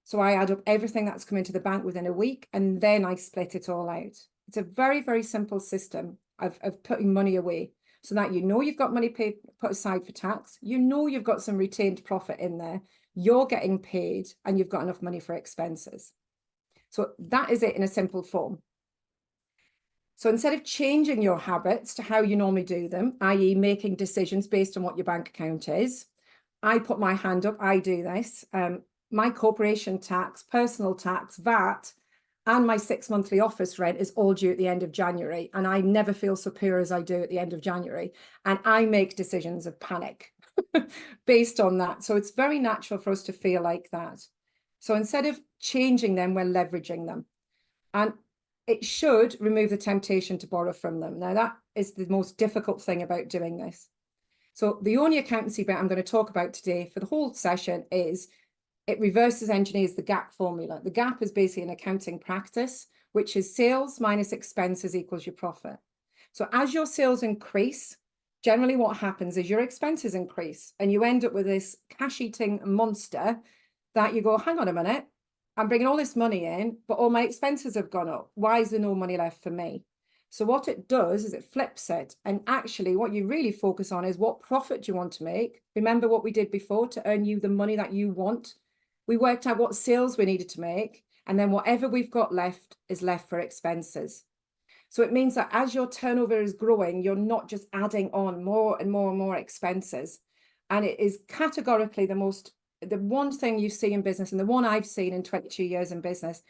So I add up everything that's come into the bank within a week, and then I split it all out. It's a very, very simple system of putting money away, so that you know you've got money put aside for tax. You know you've got some retained profit in there. You're getting paid, and you've got enough money for expenses. So that is it in a simple form. So instead of changing your habits to how you normally do them, i.e. making decisions based on what your bank account is, I put my hand up, I do this. My corporation tax, personal tax, VAT, and my 6 monthly office rent is all due at the end of January. And I never feel so poor as I do at the end of January. And I make decisions of panic based on that. So it's very natural for us to feel like that. So instead of changing them, we're leveraging them. And it should remove the temptation to borrow from them. Now, that is the most difficult thing about doing this. So the only accountancy bit I'm going to talk about today for the whole session is it reverses engineers the GAP formula. The GAP is basically an accounting practice, which is sales minus expenses equals your profit. So as your sales increase, generally what happens is your expenses increase, and you end up with this cash-eating monster that you go, hang on a minute, I'm bringing all this money in, but all my expenses have gone up. Why is there no money left for me? So what it does is it flips it. And actually what you really focus on is what profit do you want to make? Remember what we did before to earn you the money that you want? We worked out what sales we needed to make, and then whatever we've got left is left for expenses. So it means that as your turnover is growing, you're not just adding on more and more and more expenses. And it is categorically the one thing you see in business, and the one I've seen in 22 years in business,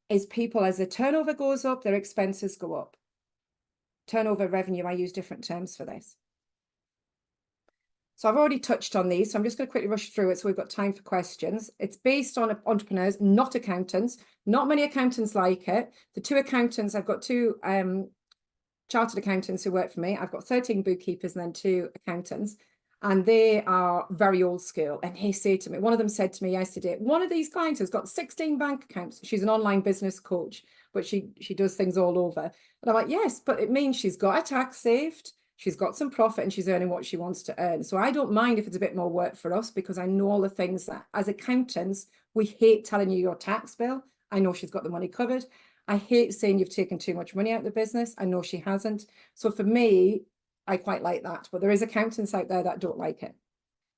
is people, as the turnover goes up, their expenses go up. Turnover, revenue, I use different terms for this. So I've already touched on these, so I'm just going to quickly rush through it so we've got time for questions. It's based on entrepreneurs, not accountants. Not many accountants like it. The two accountants, I've got two chartered accountants who work for me. I've got 13 bookkeepers and then 2 accountants, and they are very old school. And they say to me, one of them said to me yesterday, one of these clients has got 16 bank accounts. She's an online business coach, but she does things all over. And I'm like, yes, but it means she's got her tax saved, she's got some profit, and she's earning what she wants to earn. So I don't mind if it's a bit more work for us, because I know all the things that as accountants, we hate telling you your tax bill. I know she's got the money covered. I hate saying you've taken too much money out of the business. I know she hasn't. So for me, I quite like that. But there is accountants out there that don't like it.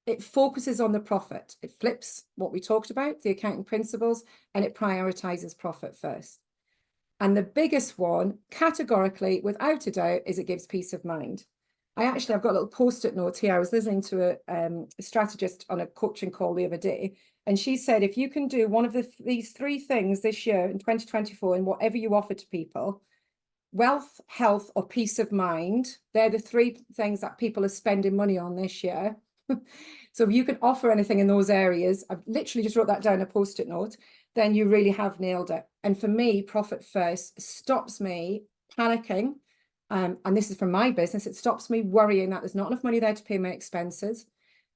It focuses on the profit. It flips what we talked about, the accounting principles, and it prioritizes profit first. And the biggest one, categorically, without a doubt, is it gives peace of mind. I've got a little post-it note here. I was listening to a strategist on a coaching call the other day, and she said, if you can do one of these 3 things this year in 2024, and whatever you offer to people, wealth, health, or peace of mind, they're the 3 things that people are spending money on this year. So if you can offer anything in those areas, I've literally just wrote that down a post-it note, then you really have nailed it. And for me, profit first stops me panicking. And this is from my business. It stops me worrying that there's not enough money there to pay my expenses.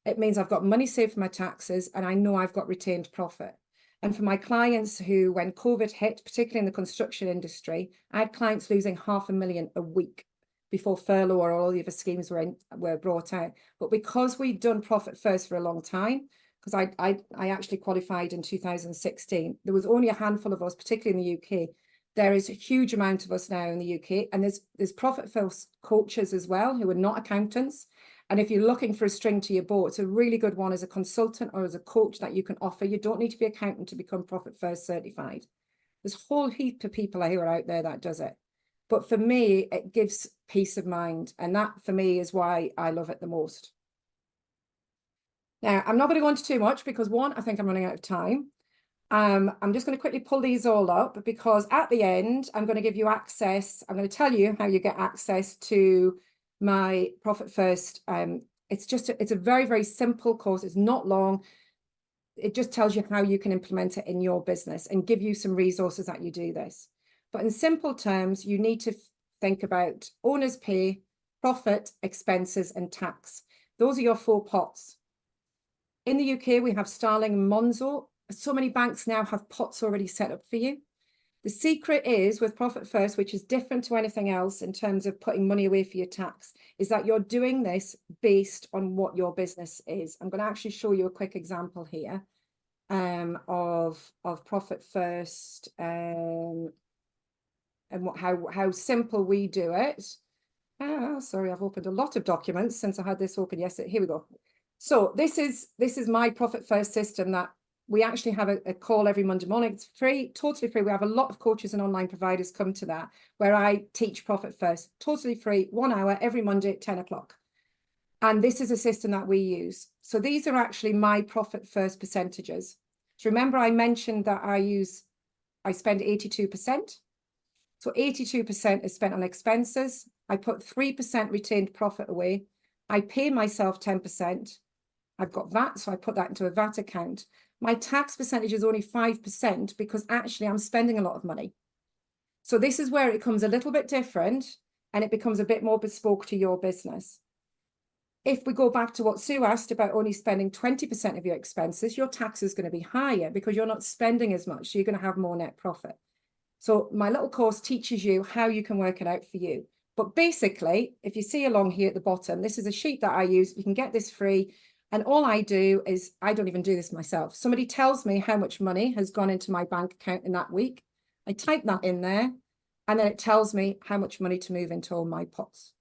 It means I've got money saved for my taxes, and I know I've got retained profit. And for my clients who, when COVID hit, particularly in the construction industry, I had clients losing $500,000 a week before furlough or all the other schemes were brought out. But because we'd done profit first for a long time, because I actually qualified in 2016, there was only a handful of us, particularly in the UK. There is a huge amount of us now in the UK, and there's profit first coaches as well who are not accountants. And if you're looking for a string to your bow, it's a really good one as a consultant or as a coach that you can offer. You don't need to be an accountant to become profit first certified. There's a whole heap of people who are out there that does it. But for me, it gives peace of mind. And that for me is why I love it the most. Now, I'm not going to go into too much because one, I think I'm running out of time. I'm just going to quickly pull these all up, because at the end, I'm going to give you access. I'm going to tell you how you get access to my Profit First. It's a very, very simple course. It's not long. It just tells you how you can implement it in your business and give you some resources that you do this. But in simple terms, you need to think about owner's pay, profit, expenses, and tax. Those are your 4 pots. In the UK, we have Starling and Monzo. So many banks now have pots already set up for you. The secret is with Profit First, which is different to anything else in terms of putting money away for your tax, is that you're doing this based on what your business is. I'm going to actually show you a quick example here of Profit First and how simple we do it. Sorry, I've opened a lot of documents since I had this open yesterday. Here we go. So this is my Profit First system that we actually have a call every Monday morning. It's free, totally free. We have a lot of coaches and online providers come to that, where I teach Profit First, totally free, 1 hour every Monday at 10 o'clock. And this is a system that we use. So these are actually my Profit First percentages. So remember, I mentioned that I spend 82%. So 82% is spent on expenses. I put 3% retained profit away. I pay myself 10%. I've got VAT, so I put that into a VAT account. My tax percentage is only 5% because actually I'm spending a lot of money. So this is where it becomes a little bit different and it becomes a bit more bespoke to your business. If we go back to what Sue asked about only spending 20% of your expenses, your tax is going to be higher because you're not spending as much. So you're going to have more net profit. So my little course teaches you how you can work it out for you. But basically, if you see along here at the bottom, this is a sheet that I use. You can get this free. And all I do is, I don't even do this myself. Somebody tells me how much money has gone into my bank account in that week. I type that in there, and then it tells me how much money to move into all my pots.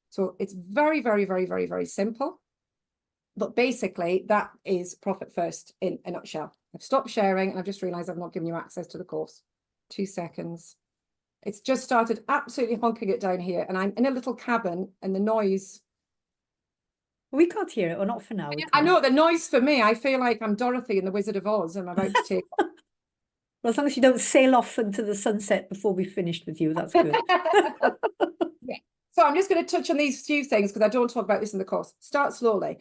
So it's very, very, very, very, very simple. But basically, that is Profit First in a nutshell. I've stopped sharing, and I've just realized I've not given you access to the course. 2 seconds. It's just started absolutely honking it down here, and I'm in a little cabin, and the noise. We can't hear it, or not for now. I know the noise for me. I feel like I'm Dorothy in the Wizard of Oz. I'm about to take off. Well, as long as you don't sail off into the sunset before we've finished with you, that's good. Yeah. So I'm just going to touch on these few things because I don't talk about this in the course. Start slowly.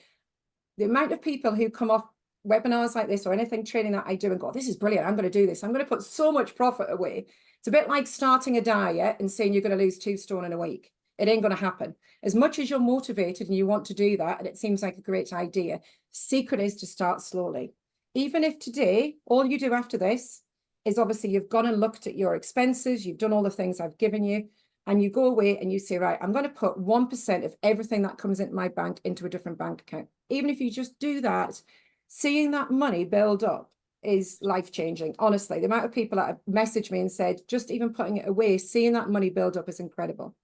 The amount of people who come off webinars like this or anything training that I do and go, this is brilliant, I'm going to do this. I'm going to put so much profit away. It's a bit like starting a diet and saying you're going to lose 2 stone in a week. It ain't going to happen. As much as you're motivated and you want to do that, and it seems like a great idea, secret is to start slowly. Even if today, all you do after this is obviously you've gone and looked at your expenses, you've done all the things I've given you, and you go away and you say, right, I'm going to put 1% of everything that comes into my bank into a different bank account. Even if you just do that, seeing that money build up is life-changing. Honestly, the amount of people that have messaged me and said, just even putting it away, seeing that money build up is incredible.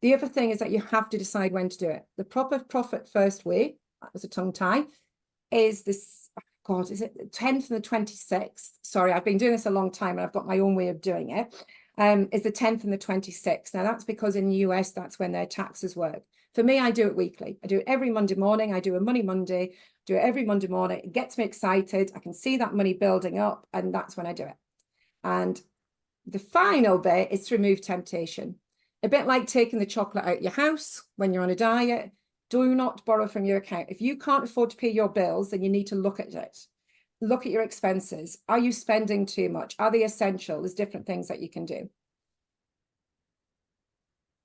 The other thing is that you have to decide when to do it. The proper profit first way, that was a tongue tie, is this, oh God, is it the 10th and the 26th? Sorry, I've been doing this a long time and I've got my own way of doing it. Is the 10th and the 26th. Now that's because in the US, that's when their taxes work. For me, I do it weekly. I do it every Monday morning. I do a Money Monday, do it every Monday morning. It gets me excited. I can see that money building up, and that's when I do it. And the final bit is to remove temptation. A bit like taking the chocolate out your house when you're on a diet. Do not borrow from your account. If you can't afford to pay your bills, then you need to look at it. Look at your expenses. Are you spending too much? Are they essential? There's different things that you can do.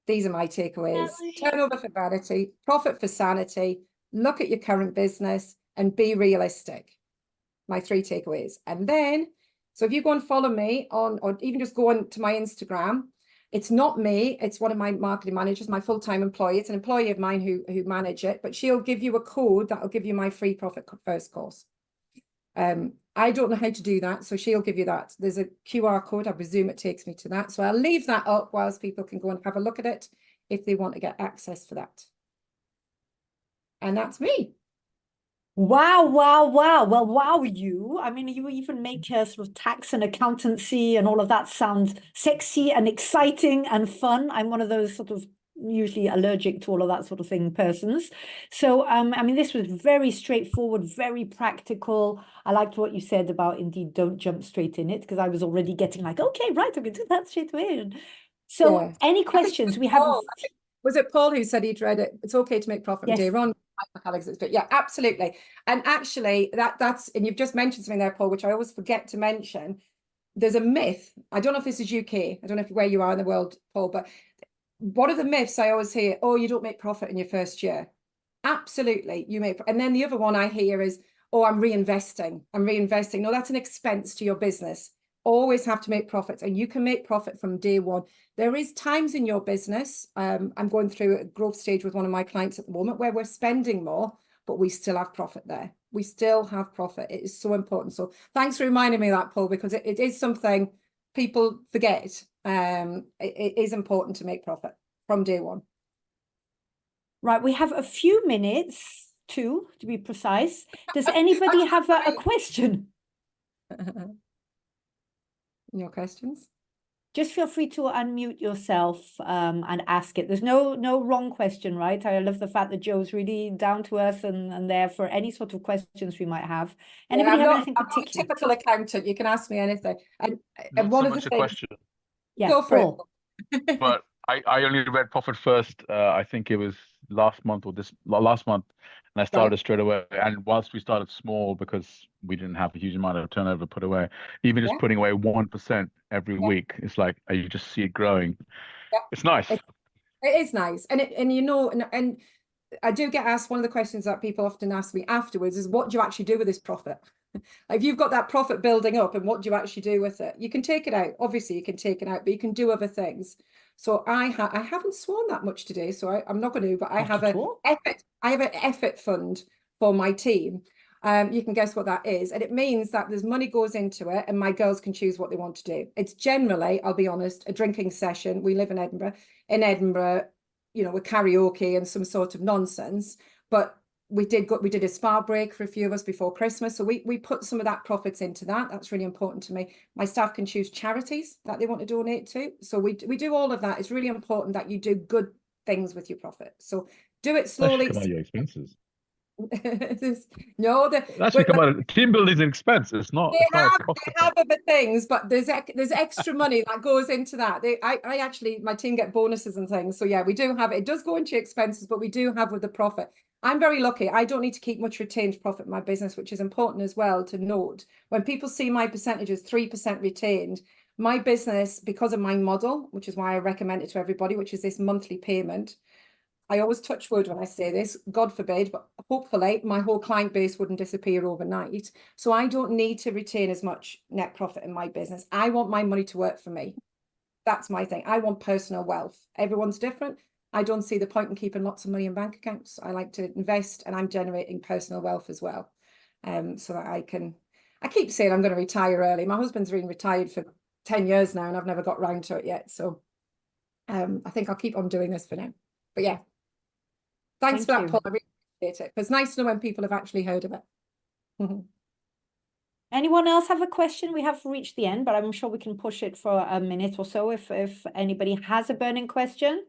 These are my takeaways. Turnover for vanity, profit for sanity, look at your current business, and be realistic. My 3 takeaways. And then, so if you go and follow me on, or even just go on to my Instagram, it's not me, it's one of my marketing managers, my full-time employee. It's an employee of mine who manage it, but she'll give you a code that will give you my free Profit First course. I don't know how to do that, so she'll give you that. There's a QR code. I presume it takes me to that. So I'll leave that up whilst people can go and have a look at it if they want to get access for that. And that's me. Wow, wow, wow. Well, wow, you. I mean, you even make sort of tax and accountancy and all of that sound sexy and exciting and fun. I'm one of those sort of usually allergic to all of that sort of thing persons. So, I mean, this was very straightforward, very practical. I liked what you said about indeed don't jump straight in it, because I was already getting like, okay, right, I can do that straight away. So Yeah. any questions? We have was it Paul who said he'd read it? It's okay to make profit. Yes. Day Ron, yeah, absolutely. And actually that's, and you've just mentioned something there, Paul, which I always forget to mention. There's a myth. I don't know if this is UK. I don't know where you are in the world, Paul, but one of the myths I always hear, oh, you don't make profit in your first year. Absolutely, you make. And then the other one I hear is, oh, I'm reinvesting. No, that's an expense to your business. Always have to make profits, and you can make profit from day one. There is times in your business, I'm going through a growth stage with one of my clients at the moment where we're spending more, but we still have profit there. We still have profit. It is so important. So thanks for reminding me of that, Paul, because it is something people forget. It is important to make profit from day one. Right, we have a few minutes, 2 to be precise. Does anybody have a question? No questions? Just feel free to unmute yourself and ask it. There's no wrong question, right? I love the fact that Jo's really down to earth and there for any sort of questions we might have. Anybody have anything particular? I'm not a typical accountant. You can ask me anything. And one of the things. Question. Yeah, go for it. But I only read Profit First. I think it was last month or last month, and I started straight away. And whilst we started small because we didn't have a huge amount of turnover put away, even just putting away 1% every week, it's like you just see it growing. It's nice. It is nice, and you know, and I do get asked, one of the questions that people often ask me afterwards is, what do you actually do with this profit? If you've got that profit building up, and what do you actually do with it? You can take it out. Obviously, you can take it out, but you can do other things. So I haven't sworn that much today, so I'm not going to. But I have an effort fund for my team. You can guess what that is, and it means that there's money goes into it, and my girls can choose what they want to do. It's generally, I'll be honest, a drinking session. We live in Edinburgh. In Edinburgh, you know, with karaoke and some sort of nonsense, but we did a spa break for a few of us before Christmas. So we put some of that profits into that. That's really important to me. My staff can choose charities that they want to donate to. So we do all of that. It's really important that you do good things with your profit. So do it slowly. That should come out of your expenses. No, that should come out of team building is an expense. It's not. They have other things, but there's extra money that goes into that. I actually, my team get bonuses and things. So yeah, we do have it. It does go into your expenses, but we do have with the profit. I'm very lucky. I don't need to keep much retained profit in my business, which is important as well to note. When people see my percentages, 3% retained, my business, because of my model, which is why I recommend it to everybody, which is this monthly payment. I always touch wood when I say this, God forbid, but hopefully my whole client base wouldn't disappear overnight. So I don't need to retain as much net profit in my business. I want my money to work for me. That's my thing. I want personal wealth. Everyone's different. I don't see the point in keeping lots of money in bank accounts. I like to invest, and I'm generating personal wealth as well. So that I keep saying I'm going to retire early. My husband's been retired for 10 years now, and I've never got round to it yet. So I think I'll keep on doing this for now. But yeah. Thanks for that, Paul. I really appreciate it. It's nice to know when people have actually heard of it. Anyone else have a question? We have reached the end, but I'm sure we can push it for a minute or so if anybody has a burning question.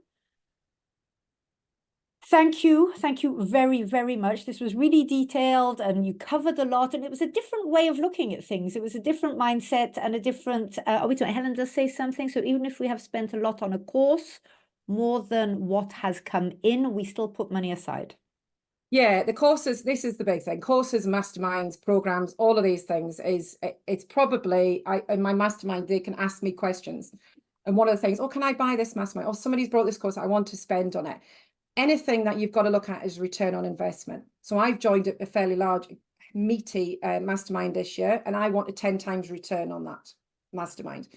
Thank you very, very much. This was really detailed and you covered a lot, and it was a different way of looking at things. It was a different mindset and a different, Helen does say something. So even if we have spent a lot on a course, more than what has come in, we still put money aside. Yeah, the courses, this is the big thing. Courses, masterminds, programs, all of these things it's probably, in my mastermind, they can ask me questions. And one of the things, oh, can I buy this mastermind? Or somebody's brought this course, I want to spend on it. Anything that you've got to look at is return on investment. So I've joined a fairly large, meaty mastermind this year, and I want a 10 times return on that mastermind.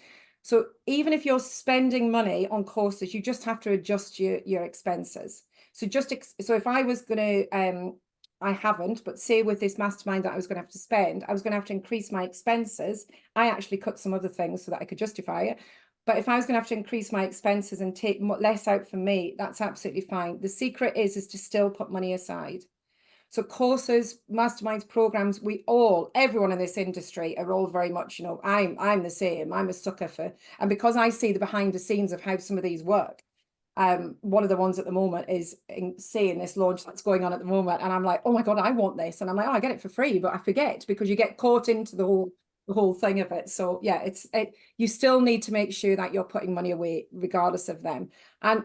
So even if you're spending money on courses, you just have to adjust your expenses. So so if I was going to, I haven't, but say with this mastermind that I was going to have to spend, I was going to have to increase my expenses. I actually cut some other things so that I could justify it. But if I was going to have to increase my expenses and take less out for me, that's absolutely fine. The secret is to still put money aside. So courses, masterminds, programs, everyone in this industry are all very much, I'm the same. I'm a sucker for, and because I see the behind the scenes of how some of these work, one of the ones at the moment is seeing this launch that's going on at the moment. And I'm like, oh my God, I want this. And I'm like, oh, I get it for free, but I forget because you get caught into the whole thing of it. So yeah, you still need to make sure that you're putting money away regardless of them. And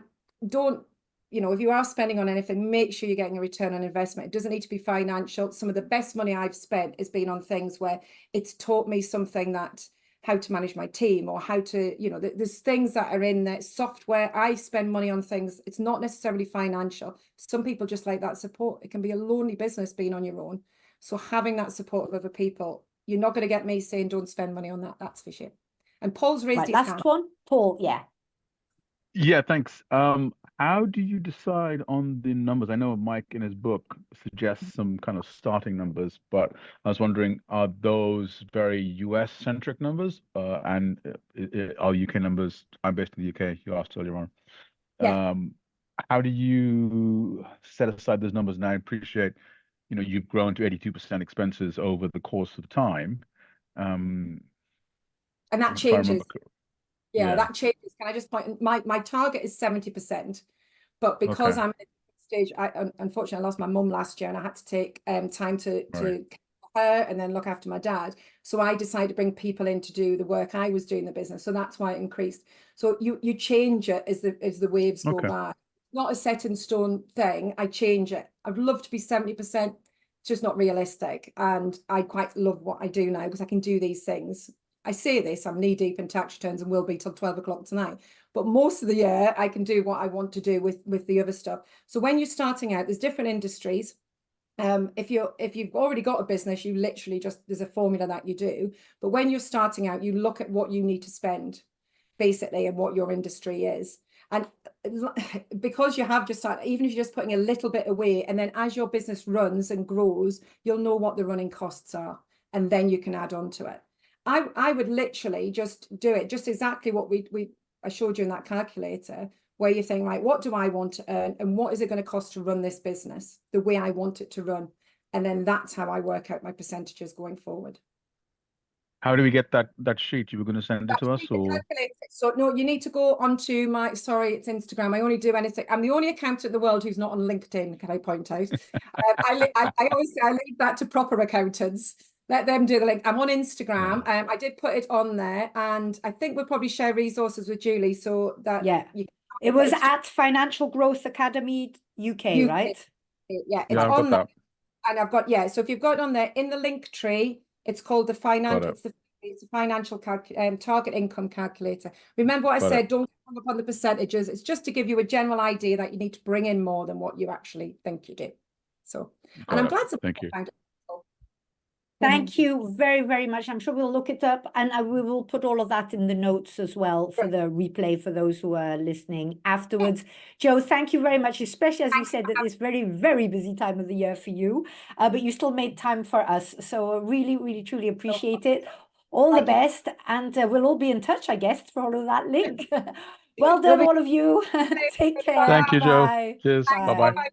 don't, if you are spending on anything, make sure you're getting a return on investment. It doesn't need to be financial. Some of the best money I've spent has been on things where it's taught me something how to manage my team, or how to, there's things that are in there, software. I spend money on things. It's not necessarily financial. Some people just like that support. It can be a lonely business being on your own. So having that support of other people, you're not going to get me saying don't spend money on that. That's for sure. And Paul's raised his hand. Last one, Paul. Yeah. Yeah, thanks. How do you decide on the numbers? I know Mike in his book suggests some kind of starting numbers, but I was wondering, are those very US centric numbers? And are UK numbers? I'm based in the UK, you asked earlier on. Yeah. How do you set aside those numbers? And I appreciate, you've grown to 82% expenses over the course of time. And that changes. Yeah, Yeah, that changes. Can I just point, my target is 70%, but because I'm at this stage, unfortunately I lost my mum last year and I had to take time to care for her and then look after my dad. So I decided to bring people in to do the work I was doing in the business. So that's why it increased. So you change it as the waves go by. Not a set in stone thing. I change it. I'd love to be 70%. It's just not realistic. And I quite love what I do now because I can do these things. I say this, I'm knee deep in tax returns and will be till 12 o'clock tonight. But most of the year, I can do what I want to do with the other stuff. So when you're starting out, there's different industries. If you've already got a business, you literally there's a formula that you do. But when you're starting out, you look at what you need to spend, basically, and what your industry is. And because you have just started, even if you're just putting a little bit away, and then as your business runs and grows, you'll know what the running costs are, and then you can add on to it. I would literally just do it, just exactly what I showed you in that calculator, where you think, right, what do I want to earn and what is it going to cost to run this business the way I want it to run? And then that's how I work out my percentages going forward. How do we get that sheet? You were going to send it to us, or? So no, you need to go onto my, sorry, it's Instagram. I only do anything. I'm the only accountant in the world who's not on LinkedIn, can I point out? I always say I leave that to proper accountants. Let them do the link. I'm on Instagram. I did put it on there, and I think we'll probably share resources with Julie so that it was at Financial Growth Academy UK, right? Yeah, it's on there. And I've got, so if you've got it on there in the link tree, it's called the financial, it's a financial target income calculator. Remember what I said, don't hang up on the percentages. It's just to give you a general idea that you need to bring in more than what you actually think you do. So, and I'm glad thank you. Thank you very, very much. I'm sure we'll look it up, and we will put all of that in the notes as well for the replay for those who are listening afterwards. Jo, thank you very much, especially as you said, at this very, very busy time of the year for you, but you still made time for us. So really, really, truly appreciate it. All the best, and we'll all be in touch, I guess, for all of that link. Well done, all of you. Take care. Thank you, Jo. Bye. Cheers. Bye-bye.